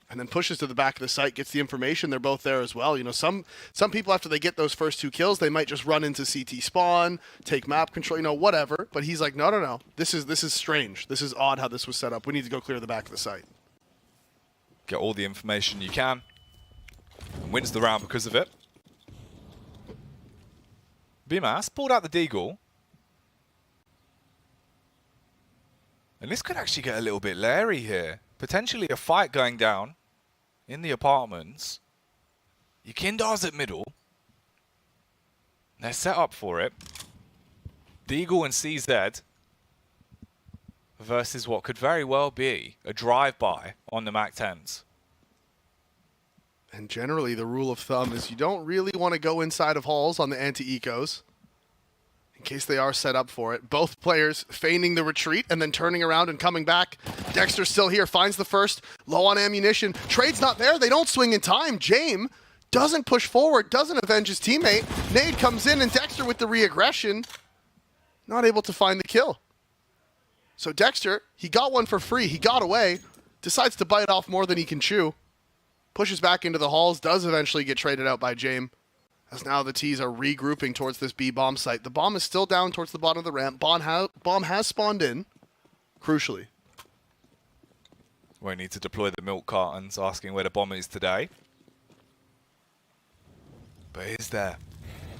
and then pushes to the back of the site, gets the information. They're both there as well. You know, some people, after they get those first 2 kills, they might just run into CT spawn, take map control, you know, whatever. But he's like, no. This is strange. This is odd how this was set up. We need to go clear the back of the site. Get all the information you can. And wins the round because of it. BMAS pulled out the Deagle. And this could actually get a little bit leery here. Potentially a fight going down in the apartments. Yakindar's at middle. They're set up for it. Deagle and CZ versus what could very well be a drive-by on the MAC-10s. And generally, the rule of thumb is you don't really want to go inside of halls on the anti-ecos in case they are set up for it. Both players feigning the retreat and then turning around and coming back. Dexter's still here, finds the first, low on ammunition. Trade's not there, they don't swing in time. James doesn't push forward, doesn't avenge his teammate. Nade comes in and Dexter with the re-aggression, not able to find the kill. So Dexter, he got one for free, he got away, decides to bite off more than he can chew. Pushes back into the halls, does eventually get traded out by James. As now the T's are regrouping towards this B bomb site. The bomb is still down towards the bottom of the ramp. Bomb has spawned in, crucially. We need to deploy the milk cartons, asking where the bomb is today. But is there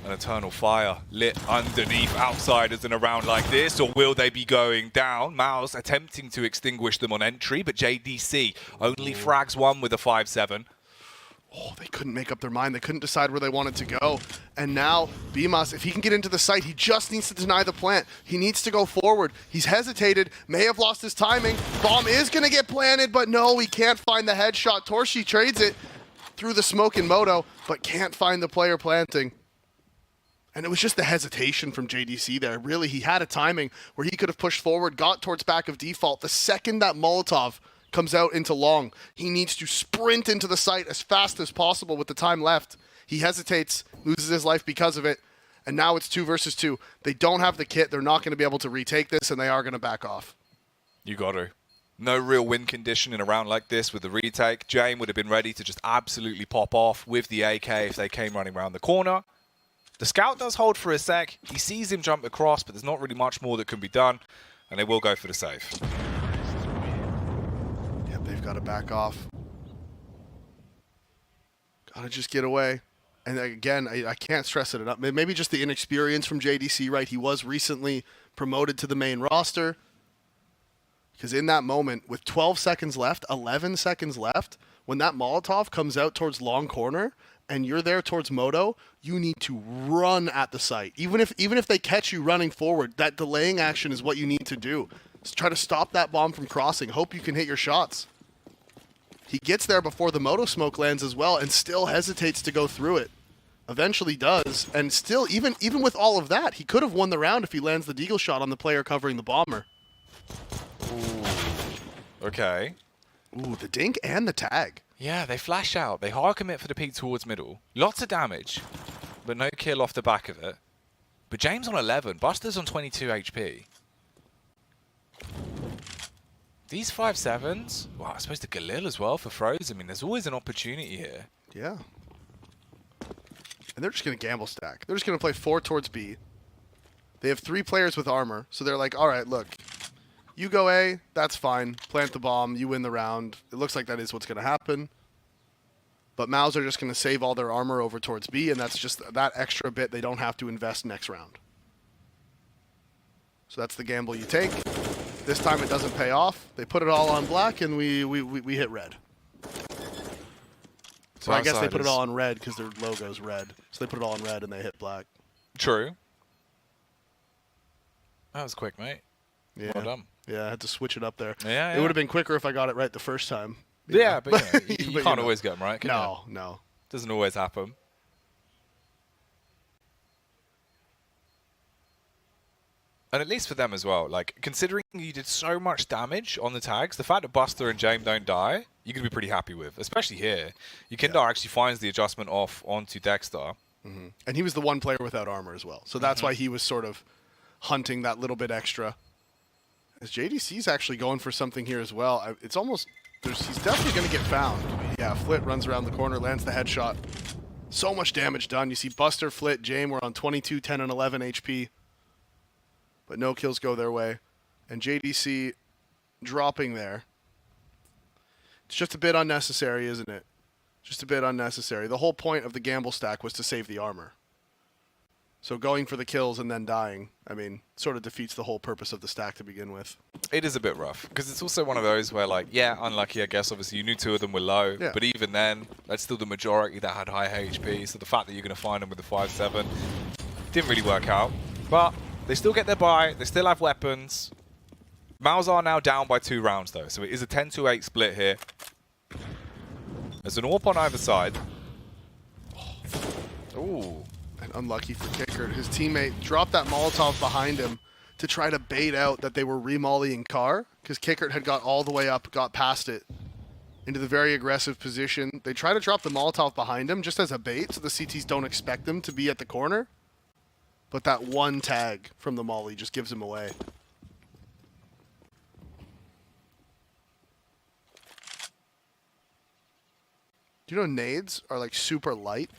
an eternal fire lit underneath outsiders in a round like this, or will they be going down? Mouse attempting to extinguish them on entry, but JDC only frags one with a 5-7. Oh, they couldn't make up their mind. They couldn't decide where they wanted to go. And now, BMAS, if he can get into the site, he just needs to deny the plant. He needs to go forward. He's hesitated, may have lost his timing. Bomb is going to get planted, but no, he can't find the headshot. Torshi trades it through the smoke in Moto, but can't find the player planting. And it was just the hesitation from JDC there. Really, he had a timing where he could have pushed forward, got towards back of default. The second that Molotov comes out into long, he needs to sprint into the site as fast as possible with the time left. He hesitates, loses his life because of it, and now it's 2 versus 2. They don't have the kit. They're not going to be able to retake this, and they are going to back off. You got to. No real win condition in a round like this with the retake. James would have been ready to just absolutely pop off with the AK if they came running around the corner. The scout does hold for a sec. He sees him jump across, but there's not really much more that can be done, and they will go for the save. Yep, they've got to back off. Got to just get away. And again, I can't stress it enough. Maybe just the inexperience from JDC, right? He was recently promoted to the main roster. Because in that moment, with 12 seconds left, 11 seconds left, when that Molotov comes out towards long corner, and you're there towards Moto, you need to run at the site. Even if they catch you running forward, that delaying action is what you need to do. Just try to stop that bomb from crossing. Hope you can hit your shots. He gets there before the Moto smoke lands as well, and still hesitates to go through it. Eventually does, and still, even with all of that, he could have won the round if he lands the deagle shot on the player covering the bomber. Ooh. Okay. Ooh, the dink and the tag. Yeah, they flash out. They hard commit for the peek towards middle. Lots of damage, but no kill off the back of it. But James on 11, Buster's on 22 HP. These 5-7s, well, I suppose the Galil as well for throws. I mean, there's always an opportunity here. Yeah. And they're just going to gamble stack. They're just going to play 4 towards B. They have 3 players with armor, so they're like, all right, look. You go A, that's fine. Plant the bomb, you win the round. It looks like that is what's going to happen. But Mouse are just going to save all their armor over towards B, and that's just that extra bit they don't have to invest next round. So that's the gamble you take. This time it doesn't pay off. They put it all on black, and we hit red. So I guess they put it all on red because their logo's red. So they put it all on red, and they hit black. True. That was quick, mate. Yeah. Well done. Yeah, I had to switch it up there. Yeah, It would have been quicker if I got it right the first time. Yeah, but you can't always get them right, can you? No. Doesn't always happen. And at least for them as well, like, considering you did so much damage on the tags, the fact that Buster and James don't die, you can be pretty happy with, especially here. Yakindar actually finds the adjustment off onto Dexter. Mm-hmm. And he was the one player without armor as well. So that's why he was sort of hunting that little bit extra. As JDC's actually going for something here as well. It's almost he's definitely going to get found. Yeah, Flit runs around the corner, lands the headshot. So much damage done. You see Buster, Flit, Jame were on 22, 10, and 11 HP. But no kills go their way. And JDC dropping there. It's just a bit unnecessary, isn't it? Just a bit unnecessary. The whole point of the gamble stack was to save the armor. So going for the kills and then dying, I mean, sort of defeats the whole purpose of the stack to begin with. It is a bit rough, because it's also one of those where, like, yeah, unlucky, I guess. Obviously, you knew 2 of them were low, Yeah. but even then, that's still the majority that had high HP. So the fact that you're going to find them with the 5-7 didn't really work out. But they still get their buy. They still have weapons. Mouse are now down by 2 rounds, though. So it is a 10-8 split here. There's an AWP on either side. Ooh. And unlucky for Kicker. His teammate dropped that Molotov behind him to try to bait out that they were remollying car, because Kickert had got all the way up, got past it, into the very aggressive position. They try to drop the Molotov behind him just as a bait, so the CTs don't expect them to be at the corner. But that one tag from the molly just gives him away. Do you know nades are like super light?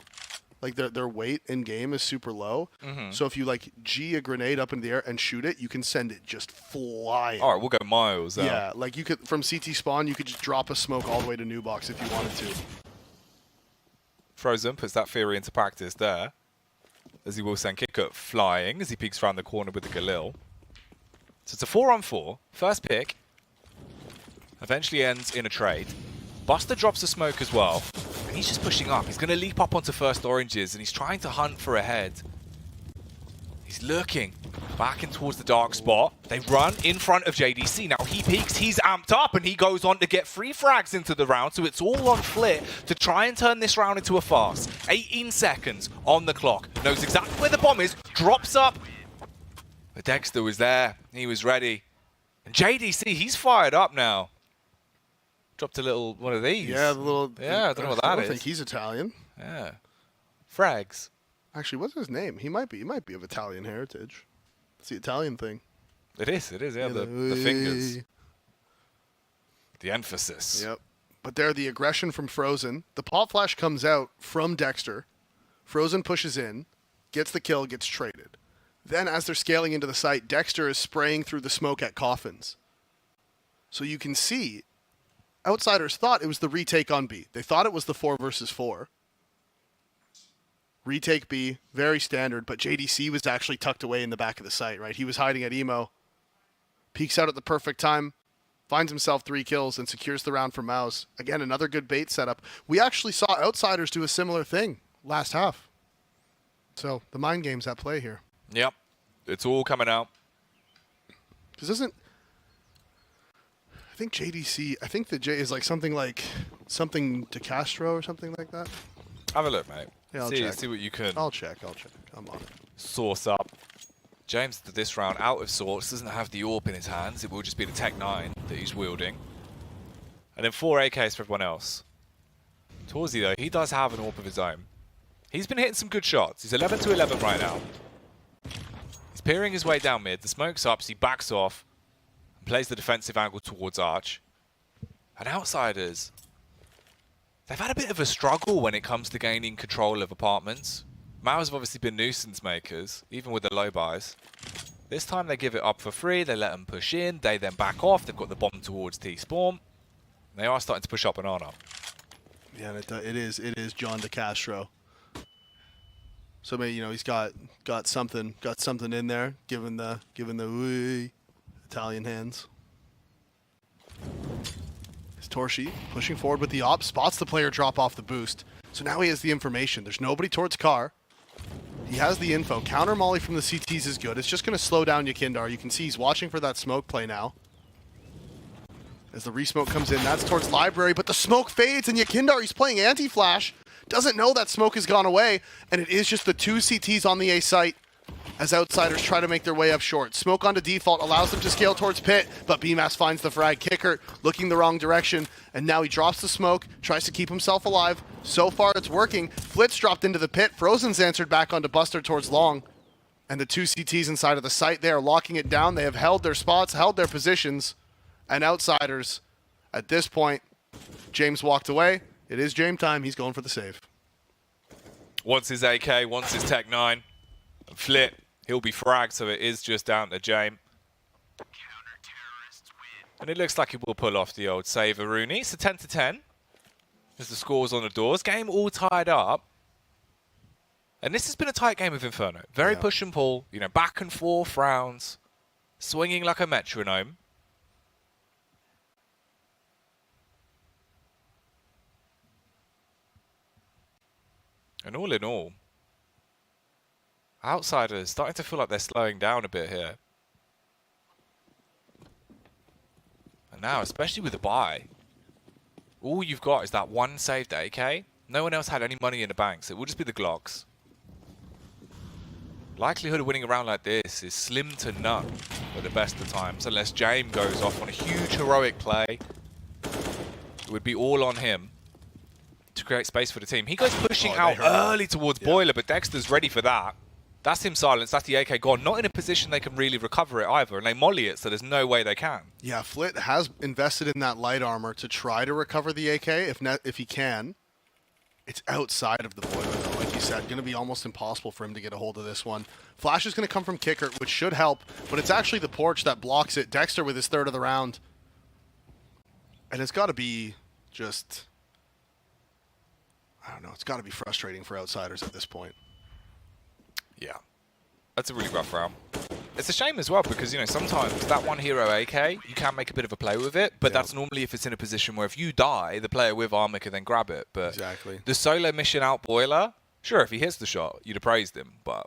Like their weight in game is super low. So if you like G a grenade up in the air and shoot it, you can send it just flying. All right, we'll go miles out. Yeah, like you could from CT spawn, you could just drop a smoke all the way to new box if you wanted to. Frozen puts that theory into practice there, as he will send Kicker flying as he peeks around the corner with the Galil. So it's a 4-on-4. First pick eventually ends in a trade. Buster drops the smoke as well, and he's just pushing up. He's going to leap up onto first oranges, and he's trying to hunt for a head. He's lurking back in towards the dark spot. They run in front of JDC. Now he peeks, he's amped up, and he goes on to get 3 frags into the round, so it's all on Flit to try and turn this round into a farce. 18 seconds on the clock. Knows exactly where the bomb is, drops up. But Dexter was there. He was ready. And JDC, he's fired up now. Dropped a little one of these. Yeah, the little. Yeah, I don't know what that I don't is. think he's Italian. Yeah. Frags. Actually, what's his name? He might be of Italian heritage. It's the Italian thing. It is, yeah, the fingers. The emphasis. Yep. But there, the aggression from Frozen. The pop flash comes out from Dexter. Frozen pushes in, gets the kill, gets traded. Then, as they're scaling into the site, Dexter is spraying through the smoke at coffins. So you can see, outsiders thought it was the retake on B. They thought it was the 4 versus 4. Retake B, very standard, but JDC was actually tucked away in the back of the site, right? He was hiding at emo. Peeks out at the perfect time, finds himself 3 kills, and secures the round for Mouse. Again, another good bait setup. We actually saw outsiders do a similar thing last half. So, the mind game's at play here. Yep. It's all coming out. Because isn't... I think JDC... I think the J is like something De Castro or something like that. Have a look, mate. Yeah, I'll see, check. see what you can I'll check. I'm on it. source up. James did this round out of sorts, doesn't have the AWP in his hands. It will just be the Tech 9 that he's wielding. And then 4 AKs for everyone else. Torzi, though, he does have an AWP of his own. He's been hitting some good shots. He's 11 to 11 right now. He's peering his way down mid. The smoke's up, so he backs off and plays the defensive angle towards Arch. And outsiders, they've had a bit of a struggle when it comes to gaining control of apartments. Maus have obviously been nuisance makers, even with the low buys. This time they give it up for free, they let them push in, they then back off, they've got the bomb towards T-Spawn. They are starting to push up and on up. Yeah, it is John De Castro. So maybe, you know, he's got something in there, given the Italian hands. It's Torshi pushing forward with the op, spots the player drop off the boost. So now he has the information. There's nobody towards car. He has the info. Counter molly from the CTs is good. It's just going to slow down Yakindar. You can see he's watching for that smoke play now. As the resmoke comes in, that's towards library, but the smoke fades and Yakindar, he's playing anti-flash. Doesn't know that smoke has gone away, and it is just the 2 CTs on the A site as outsiders try to make their way up short. Smoke onto default allows them to scale towards pit, but BMAS finds the frag. Kicker looking the wrong direction, and now he drops the smoke, tries to keep himself alive. So far it's working. Flitz dropped into the pit. Frozen's answered back onto Buster towards long. And the 2 CTs inside of the site, they are locking it down. They have held their spots, held their positions, and outsiders at this point James walked away. It is James time. He's going for the save. Wants his AK, wants his Tech 9. Flit, he'll be fragged, so it is just down to James. And it looks like he will pull off the old save, Rooney. So 10 to 10. As the scores on the doors. Game all tied up. And this has been a tight game of Inferno. Very push and pull. You know, back and forth rounds. Swinging like a metronome. And all in all, Outsiders starting to feel like they're slowing down a bit here. And now, especially with the buy, all you've got is that one saved AK. No one else had any money in the bank, so it will just be the Glocks. Likelihood of winning a round like this is slim to none at the best of times, unless James goes off on a huge heroic play. It would be all on him to create space for the team. He goes pushing out early towards Boiler, but Dexter's ready for that. That's him silenced. That's the AK gone. Not in a position they can really recover it either, and they molly it, so there's no way they can. Yeah, Flit has invested in that light armor to try to recover the AK if he can. It's outside of the Boiler, though. Like you said, going to be almost impossible for him to get a hold of this one. Flash is going to come from Kicker, which should help, but it's actually the Porch that blocks it. Dexter with his third of the round. And it's got to be just... I don't know. It's got to be frustrating for Outsiders at this point. Yeah, that's a really rough round. It's a shame as well because, you know, sometimes that one hero AK, you can make a bit of a play with it, but that's normally if it's in a position where if you die, the player with armor can then grab it. But the solo mission out Boiler, sure, if he hits the shot, you'd have praised him, but...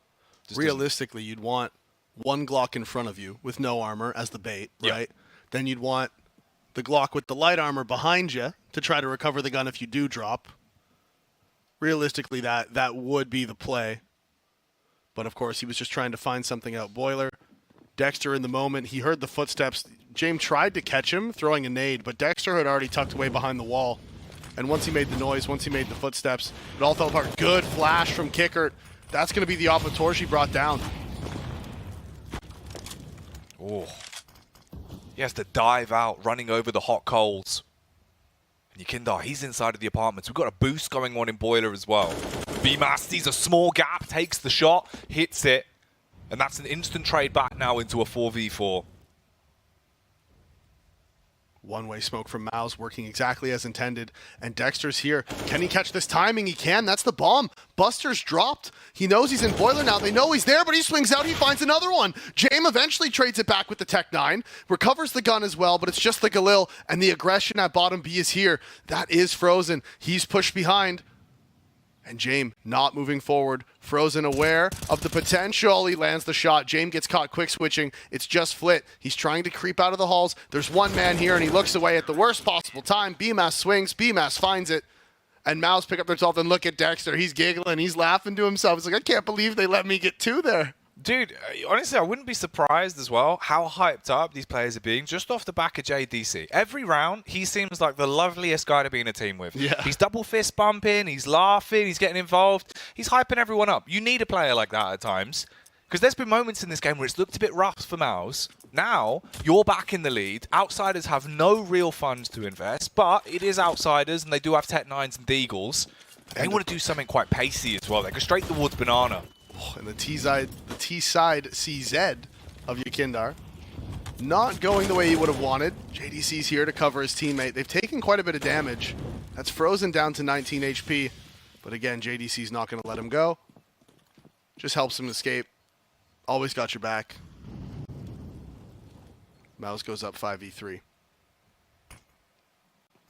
Realistically, you'd want one Glock in front of you with no armor as the bait, right? Then you'd want the Glock with the light armor behind you to try to recover the gun if you do drop. Realistically, that would be the play. But, of course, he was just trying to find something out. Boiler, Dexter in the moment, he heard the footsteps. James tried to catch him, throwing a nade, but Dexter had already tucked away behind the wall. And once he made the noise, once he made the footsteps, it all fell apart. Good flash from Kicker. That's going to be the Torch brought down. Oh. He has to dive out, running over the hot coals. And Yakindar, he's inside of the apartments. We've got a boost going on in Boiler as well. BMAS sees a small gap, takes the shot, hits it, and that's an instant trade back now into a 4v4. One-way smoke from Mouse working exactly as intended, and Dexter's here. Can he catch this timing? He can. That's the bomb. Buster's dropped. He knows he's in Boiler now. They know he's there, but he swings out. He finds another one. James eventually trades it back with the Tech 9, recovers the gun as well, but it's just the Galil, and the aggression at bottom B is here. That is Frozen. He's pushed behind. And James not moving forward. Frozen aware of the potential. He lands the shot. James gets caught quick switching. It's just Flit. He's trying to creep out of the halls. There's one man here, and he looks away at the worst possible time. BMAS swings. BMAS finds it. And Mouse pick up their 12th and look at Dexter. He's giggling. He's laughing to himself. He's like, I can't believe they let me get two there. Dude, honestly, I wouldn't be surprised as well how hyped up these players are being just off the back of JDC. Every round, he seems like the loveliest guy to be in a team with. Yeah. He's double fist bumping, he's laughing, he's getting involved. He's hyping everyone up. You need a player like that at times. Because there's been moments in this game where it's looked a bit rough for Mouse. Now, you're back in the lead. Outsiders have no real funds to invest, but it is Outsiders, and they do have Tech 9s and Deagles. They want to do something quite pacey as well. They go straight towards Banana. And the T-side CZ of Yakindar not going the way he would have wanted. JDC's here to cover his teammate. They've taken quite a bit of damage. That's Frozen down to 19 HP. But again, JDC's not going to let him go. Just helps him escape. Always got your back. Mouse goes up 5v3.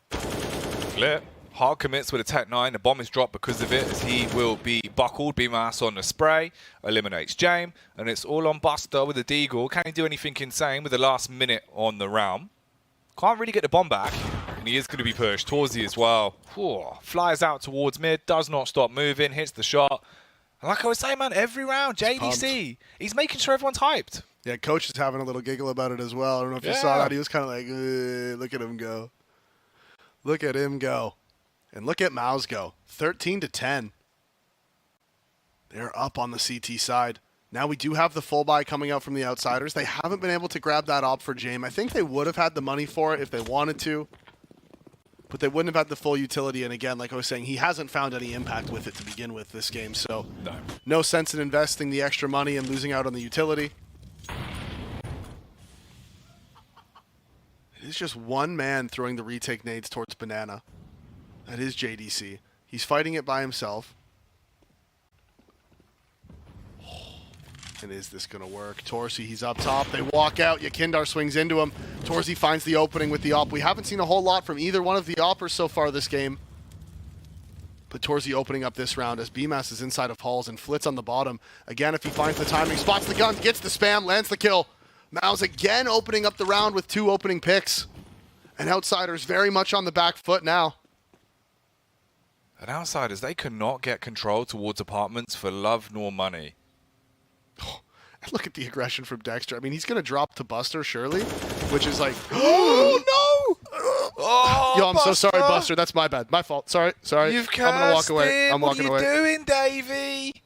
Clear. Hard commits with a Tech 9. The bomb is dropped because of it, as he will be buckled. BMAS on the spray. Eliminates James. And it's all on Buster with the Deagle. Can he do anything insane with the last minute on the round? Can't really get the bomb back. And he is going to be pushed. Torsey as well. Whew. Flies out towards mid. Does not stop moving. Hits the shot. And like I was saying, man, every round, JDC, he's making sure everyone's hyped. Yeah, Coach is having a little giggle about it as well. I don't know if you saw that. He was kind of like, look at him go. Look at him go. And look at Mouse go. 13 to 10. They're up on the CT side. Now we do have the full buy coming out from the Outsiders. They haven't been able to grab that op for James. I think they would have had the money for it if they wanted to. but they wouldn't have had the full utility. And again, like I was saying, he hasn't found any impact with it to begin with this game. So no sense in investing the extra money and losing out on the utility. It is just one man throwing the retake nades towards Banana. That is JDC. He's fighting it by himself. And is this going to work? Torsi, he's up top. They walk out. Yakindar swings into him. Torsi finds the opening with the op. We haven't seen a whole lot from either one of the oppers so far this game. But Torsi opening up this round as BMAS is inside of Halls and Flitz on the bottom. Again, if he finds the timing, spots the gun, gets the spam, lands the kill. Mouse again opening up the round with 2 opening picks. And Outsiders very much on the back foot now. And Outsiders, they cannot get control towards apartments for love nor money. Look at the aggression from Dexter. I mean, he's going to drop to Buster, surely, which is like, oh, no! Oh, yo, I'm so sorry, Buster. That's my bad. My fault. Sorry. You've I'm going to walk away. him. I'm walking away. What are you doing, Davey?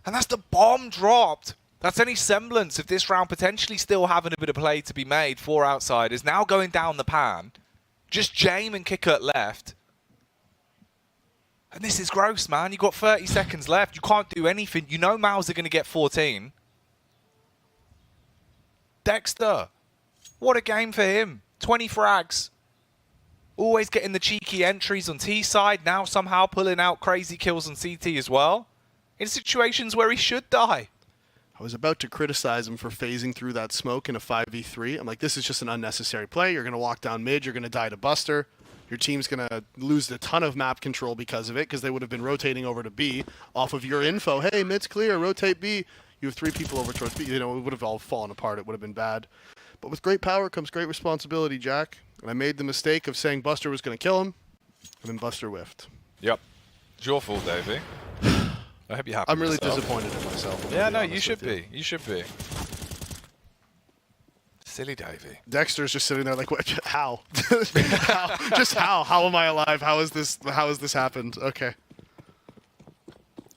And that's the bomb dropped. That's any semblance of this round potentially still having a bit of play to be made for Outsiders. Now going down the pan. Just Jame and Kickert left. And this is gross, man. You've got 30 seconds left. You can't do anything. You know Mouse are going to get 14. Dexter, what a game for him. 20 frags. Always getting the cheeky entries on T side. Now somehow pulling out crazy kills on CT as well. In situations where he should die. I was about to criticize him for phasing through that smoke in a 5v3. I'm like, this is just an unnecessary play. You're going to walk down mid. You're going to die to Buster. Your team's going to lose a ton of map control because of it, because they would have been rotating over to B off of your info. Hey, mid's clear. Rotate B. You have 3 people over towards B. You know, it would have all fallen apart. It would have been bad. But with great power comes great responsibility, Jack. And I made the mistake of saying Buster was going to kill him, and then Buster whiffed. Yep. It's your fault, Davey. I hope you're happy. I'm really disappointed in myself. Yeah, no, you should be. You should be. Silly Davey. Dexter's just sitting there like, what? How? How? Just how? How am I alive? How is this? How has this happened? Okay.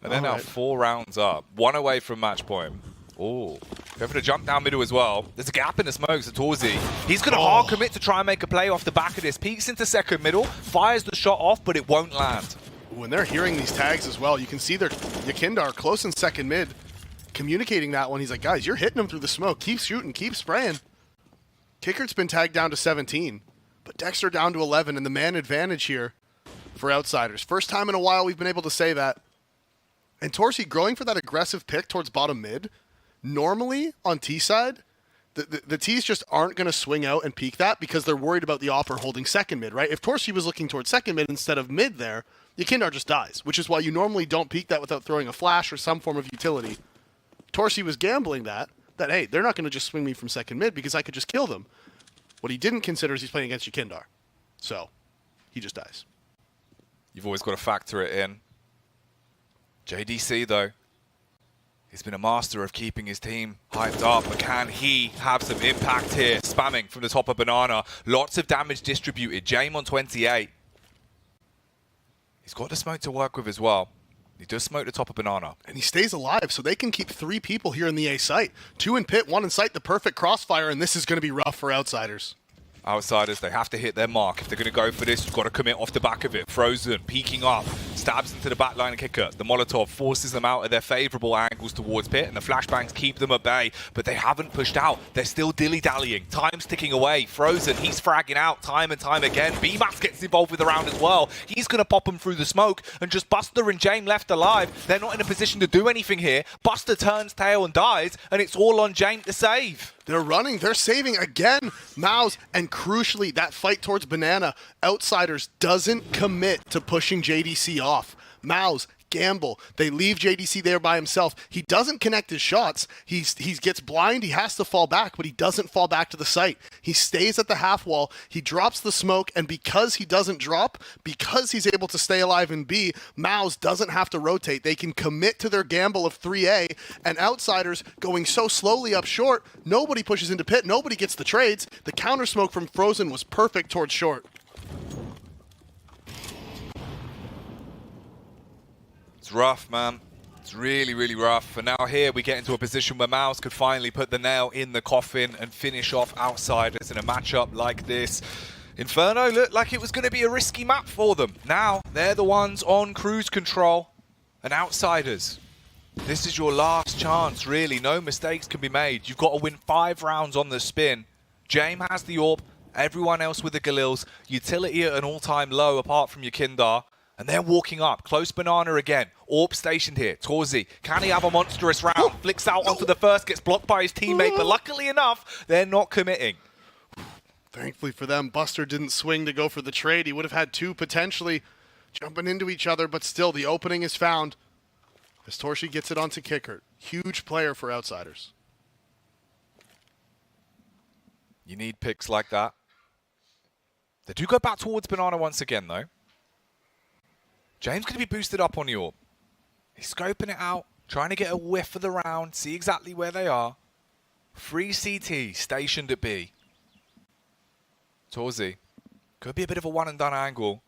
And they're now 4 rounds up. 1 away from match point. Oh, go for the jump down middle as well. There's a gap in the smokes at Torsi. He's going to hard commit to try and make a play off the back of this. Peeks into second middle, fires the shot off, but it won't land. When they're hearing these tags as well, you can see their Yakindar close in second mid, communicating that one. He's like, guys, you're hitting them through the smoke. Keep shooting, keep spraying. Kickert's been tagged down to 17, but Dexter down to 11, and the man advantage here for Outsiders. First time in a while we've been able to say that. And Torsi growing for that aggressive pick towards bottom mid. Normally, on T side, the Ts just aren't going to swing out and peek that because they're worried about the opper holding second mid, right? If Torsi was looking towards second mid instead of mid there, Yakindar just dies, which is why you normally don't peek that without throwing a flash or some form of utility. Torsi was gambling that, hey, they're not going to just swing me from second mid because I could just kill them. What he didn't consider is he's playing against Yakindar. So, he just dies. You've always got to factor it in. JDC, though, he's been a master of keeping his team hyped up, but can he have some impact here? Spamming from the top of Banana. Lots of damage distributed. Jame on 28. He's got the smoke to work with as well. He does smoke the top of Banana. And he stays alive, so they can keep 3 people here in the A site. 2 in pit, 1 in sight, the perfect crossfire, and this is going to be rough for Outsiders. Outsiders, they have to hit their mark. If they're going to go for this, you've got to commit off the back of it. Frozen, peeking up, stabs into the back line kicker. The Molotov forces them out of their favourable angles towards pit, and the flashbangs keep them at bay, but they haven't pushed out. They're still dilly-dallying. Time's ticking away. Frozen, he's fragging out time and time again. BMAX gets involved with the round as well. He's going to pop them through the smoke, and just Buster and Jame left alive. They're not in a position to do anything here. Buster turns tail and dies, and it's all on Jame to save. They're running, they're saving again. Mouse, and crucially, that fight towards Banana, Outsiders doesn't commit to pushing JDC off. Mouse, gamble. They leave JDC there by himself. He doesn't connect his shots. He gets blind. He has to fall back, but he doesn't fall back to the site. He stays at the half wall. He drops the smoke, and because he doesn't drop, because he's able to stay alive in B, Mouse doesn't have to rotate. They can commit to their gamble of 3A, and Outsiders going so slowly up short, nobody pushes into pit. Nobody gets the trades. The counter smoke from Frozen was perfect towards short. It's rough, man. It's really, really rough. And now here we get into a position where Mouse could finally put the nail in the coffin and finish off Outsiders in a matchup like this. Inferno looked like it was going to be a risky map for them. Now, they're the ones on cruise control and outsiders. This is your last chance, really. No mistakes can be made. You've got to win 5 rounds on the spin. James has the AWP, everyone else with the Galils. Utility at an all-time low apart from your Kindar. And they're walking up. Close banana again. AWP stationed here. Torzi, can he have a monstrous round? Flicks out onto the first, gets blocked by his teammate, but luckily enough, they're not committing. Thankfully for them, Buster didn't swing to go for the trade. He would have had 2 potentially jumping into each other, but still the opening is found. As Torshi gets it onto Kickert. Huge player for outsiders. You need picks like that. They do go back towards banana once again, though. James going to be boosted up on the AWP. He's scoping it out, trying to get a whiff of the round, see exactly where they are. 3 CT stationed at B. Torzi. Could be a bit of a one-and-done angle.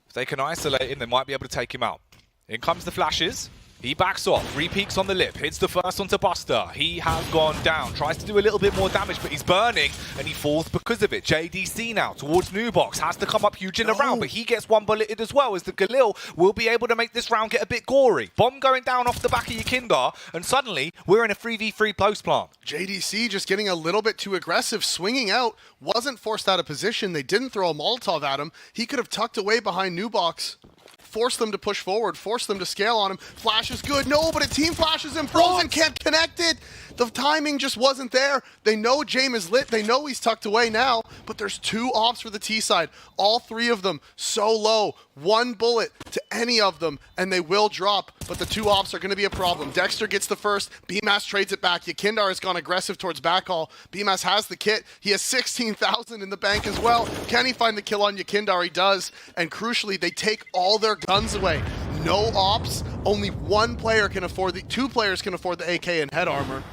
If they can isolate him, they might be able to take him out. In comes the flashes. He backs off, 3 peeks on the lip, hits the first onto Buster. He has gone down, tries to do a little bit more damage, but he's burning, and he falls because of it. JDC now towards Nubox, has to come up huge in the round, but he gets 1 bulleted as well, as the Galil will be able to make this round get a bit gory. Bomb going down off the back of your Kindar, and suddenly we're in a 3v3 post plant. JDC just getting a little bit too aggressive, swinging out, wasn't forced out of position. They didn't throw a Molotov at him. He could have tucked away behind Nubox. Force them to push forward, force them to scale on him. Flash is good. No, but a team flashes him. Frozen can't connect it. The timing just wasn't there. They know James is lit. They know he's tucked away now, but there's 2 ops for the T side. All 3 of them so low. 1 bullet to any of them, and they will drop, but the 2 ops are going to be a problem. Dexter gets the first. BMAS trades it back. Yakindar has gone aggressive towards backhaul. BMAS has the kit. He has 16,000 in the bank as well. Can he find the kill on Yakindar? He does, and crucially, they take all their guns away. No ops. Only 1 player can afford 2 players can afford the AK and head armor.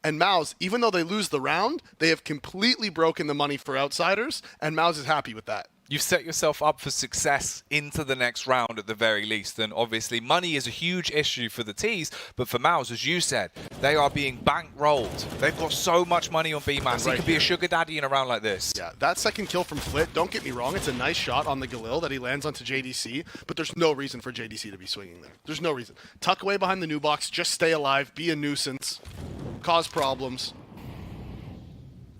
And Mouse, even though they lose the round, they have completely broken the money for outsiders, and Mouse is happy with that. You've set yourself up for success into the next round at the very least. And obviously, money is a huge issue for the T's. But for Mouse, as you said, they are being bankrolled. They've got so much money on BMAS. He could be a sugar daddy in a round like this. Yeah, that second kill from Flit, don't get me wrong, it's a nice shot on the Galil that he lands onto JDC. But there's no reason for JDC to be swinging there. There's no reason. Tuck away behind the new box, just stay alive, be a nuisance, cause problems.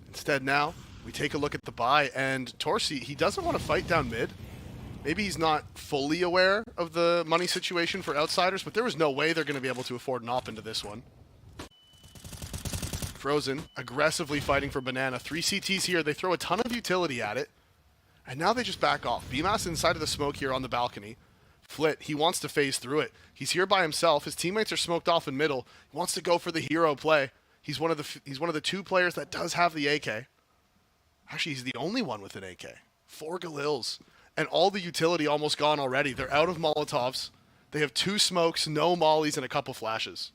Instead now, we take a look at the buy, and Torsi, he doesn't want to fight down mid. Maybe he's not fully aware of the money situation for outsiders, but there was no way they're going to be able to afford an op into this one. Frozen, aggressively fighting for Banana. 3 CTs here. They throw a ton of utility at it, and now they just back off. BMAS inside of the smoke here on the balcony. Flit, he wants to phase through it. He's here by himself. His teammates are smoked off in middle. He wants to go for the hero play. He's one of the 2 players that does have the AK. Actually, he's the only one with an AK. 4 Galils. And all the utility almost gone already. They're out of Molotovs. They have 2 smokes, no mollies, and a couple flashes.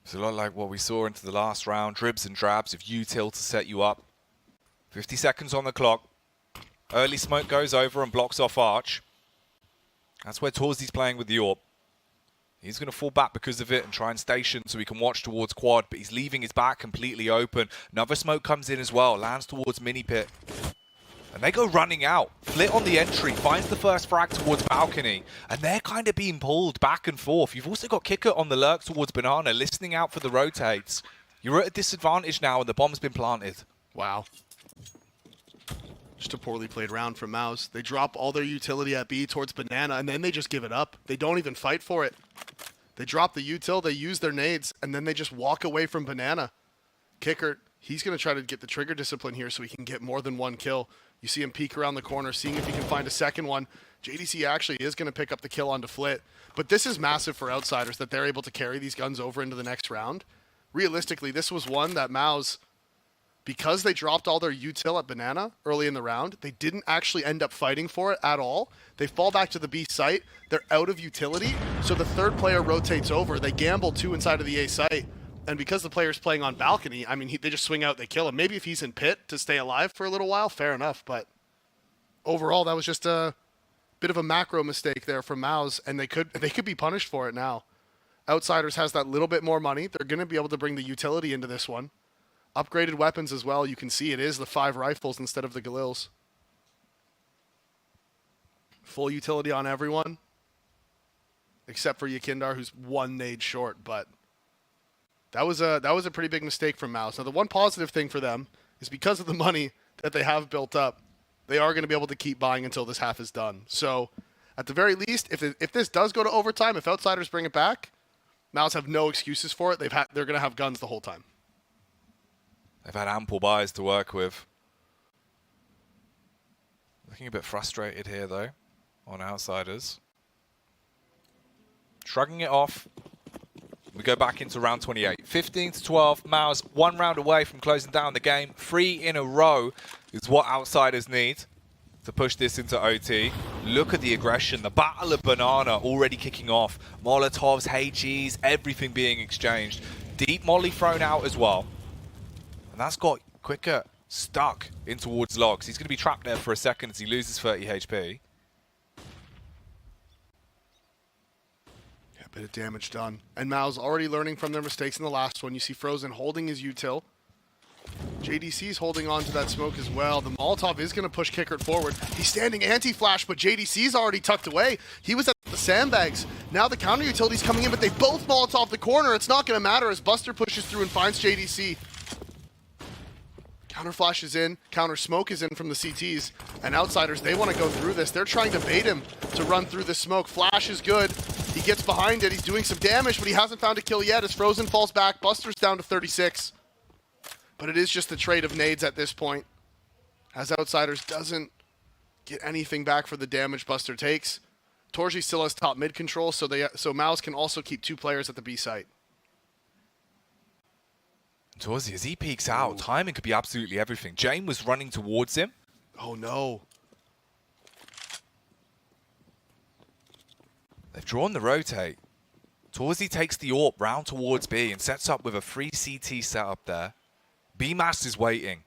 It's a lot like what we saw into the last round. Dribs and drabs of util to set you up. 50 seconds on the clock. Early smoke goes over and blocks off Arch. That's where Torzi's playing with the AWP. He's going to fall back because of it and try and station so he can watch towards quad, but he's leaving his back completely open. Another smoke comes in as well, lands towards mini pit. And they go running out. Flit on the entry, finds the first frag towards balcony, and they're kind of being pulled back and forth. You've also got Kicker on the lurk towards banana, listening out for the rotates. You're at a disadvantage now and the bomb's been planted. Wow. Just a poorly played round from Mouse. They drop all their utility at B towards banana, and then they just give it up. They don't even fight for it. They drop the util, they use their nades, and then they just walk away from banana. Kicker, he's going to try to get the trigger discipline here so he can get more than 1 kill. You see him peek around the corner, seeing if he can find a second one. JDC actually is going to pick up the kill onto Flit. But this is massive for outsiders that they're able to carry these guns over into the next round. Realistically, this was one that Mouse, because they dropped all their util at banana early in the round, they didn't actually end up fighting for it at all. They fall back to the B site. They're out of utility, so the 3rd player rotates over. They gamble 2 inside of the A site, and because the player's playing on balcony, I mean, they just swing out, they kill him. Maybe if he's in pit to stay alive for a little while, fair enough, but overall, that was just a bit of a macro mistake there from Mouse, and they could be punished for it now. Outsiders has that little bit more money. They're going to be able to bring the utility into this one. Upgraded weapons as well. You can see it is the 5 rifles instead of the Galils. Full utility on everyone. Except for Yakindar, who's 1 nade short, but that was a pretty big mistake from Mouse. Now, the one positive thing for them is because of the money that they have built up, they are going to be able to keep buying until this half is done. So, at the very least, if this does go to overtime, if Outsiders bring it back, Mouse have no excuses for it. They're going to have guns the whole time. They've had ample buys to work with. Looking a bit frustrated here, though, on Outsiders. Shrugging it off. We go back into round 28. 15-12. Mouse 1 round away from closing down the game. 3 in a row is what Outsiders need to push this into OT. Look at the aggression. The Battle of Banana already kicking off. Molotovs, HEs, everything being exchanged. Deep Molly thrown out as well. And that's got Quicker stuck in towards Logs. He's going to be trapped there for a second as he loses 30 HP. Yeah, a bit of damage done. And Mao's already learning from their mistakes in the last one. You see Frozen holding his util. JDC's holding on to that smoke as well. The Molotov is going to push Kickert forward. He's standing anti-flash, but JDC's already tucked away. He was at the sandbags. Now the counter utility's coming in, but they both Molotov the corner. It's not going to matter as Buster pushes through and finds JDC. Counter flash is in, counter smoke is in from the CTs, and Outsiders, they want to go through this. They're trying to bait him to run through the smoke. Flash is good. He gets behind it. He's doing some damage, but he hasn't found a kill yet as Frozen falls back. Buster's down to 36. But it is just the trade of nades at this point, as Outsiders doesn't get anything back for the damage Buster takes. Torji still has top mid control, so Mouse can also keep 2 players at the B site. Torzi, as he peeks out, timing could be absolutely everything. Jane was running towards him. Oh no. They've drawn the rotate. Torzi takes the AWP round towards B and sets up with a 3 CT setup there. B-Mass is waiting.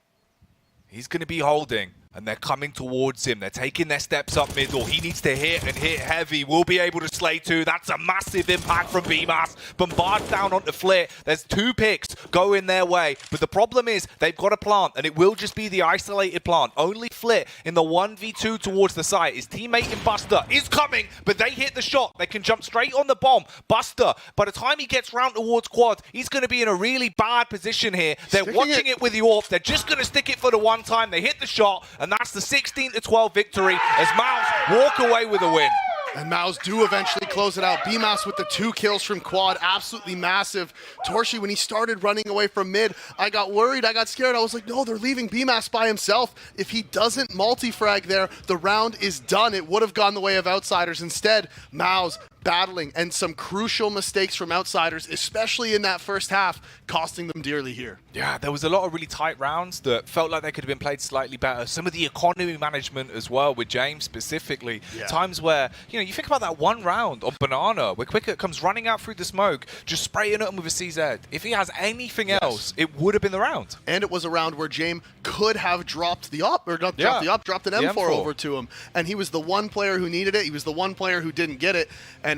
He's going to be holding, and they're coming towards him. They're taking their steps up middle. He needs to hit and hit heavy. Will be able to slay 2. That's a massive impact from B-Mass. Bombard down onto Flit. There's 2 picks going their way. But the problem is they've got a plant, and it will just be the isolated plant. Only Flit in the 1v2 towards the site. His teammate in Buster is coming, but they hit the shot. They can jump straight on the bomb. Buster, by the time he gets round towards quad, he's going to be in a really bad position here. They're watching it with the AWP. They're just going to stick it for the one time. They hit the shot, and that's the 16-12 victory as Mouse walk away with a win. And Mouse do eventually close it out. B-Mouse with the 2 kills from quad, absolutely massive. Torshi, when he started running away from mid, I got worried, I got scared. I was like, no, they're leaving B-Mouse by himself. If he doesn't multi-frag there, the round is done. It would have gone the way of Outsiders. Instead, Mouse battling and some crucial mistakes from Outsiders, especially in that first half, costing them dearly here. Yeah, there was a lot of really tight rounds that felt like they could have been played slightly better. Some of the economy management as well with James specifically. Yeah. Times where, you know, you think about that one round on Banana where Quicker comes running out through the smoke, just spraying at him with a CZ. If he has anything else, it would have been the round. And it was a round where James could have dropped the op, or not dropped the op, dropped an M4 over to him. And he was the one player who needed it. He was the one player who didn't get it. And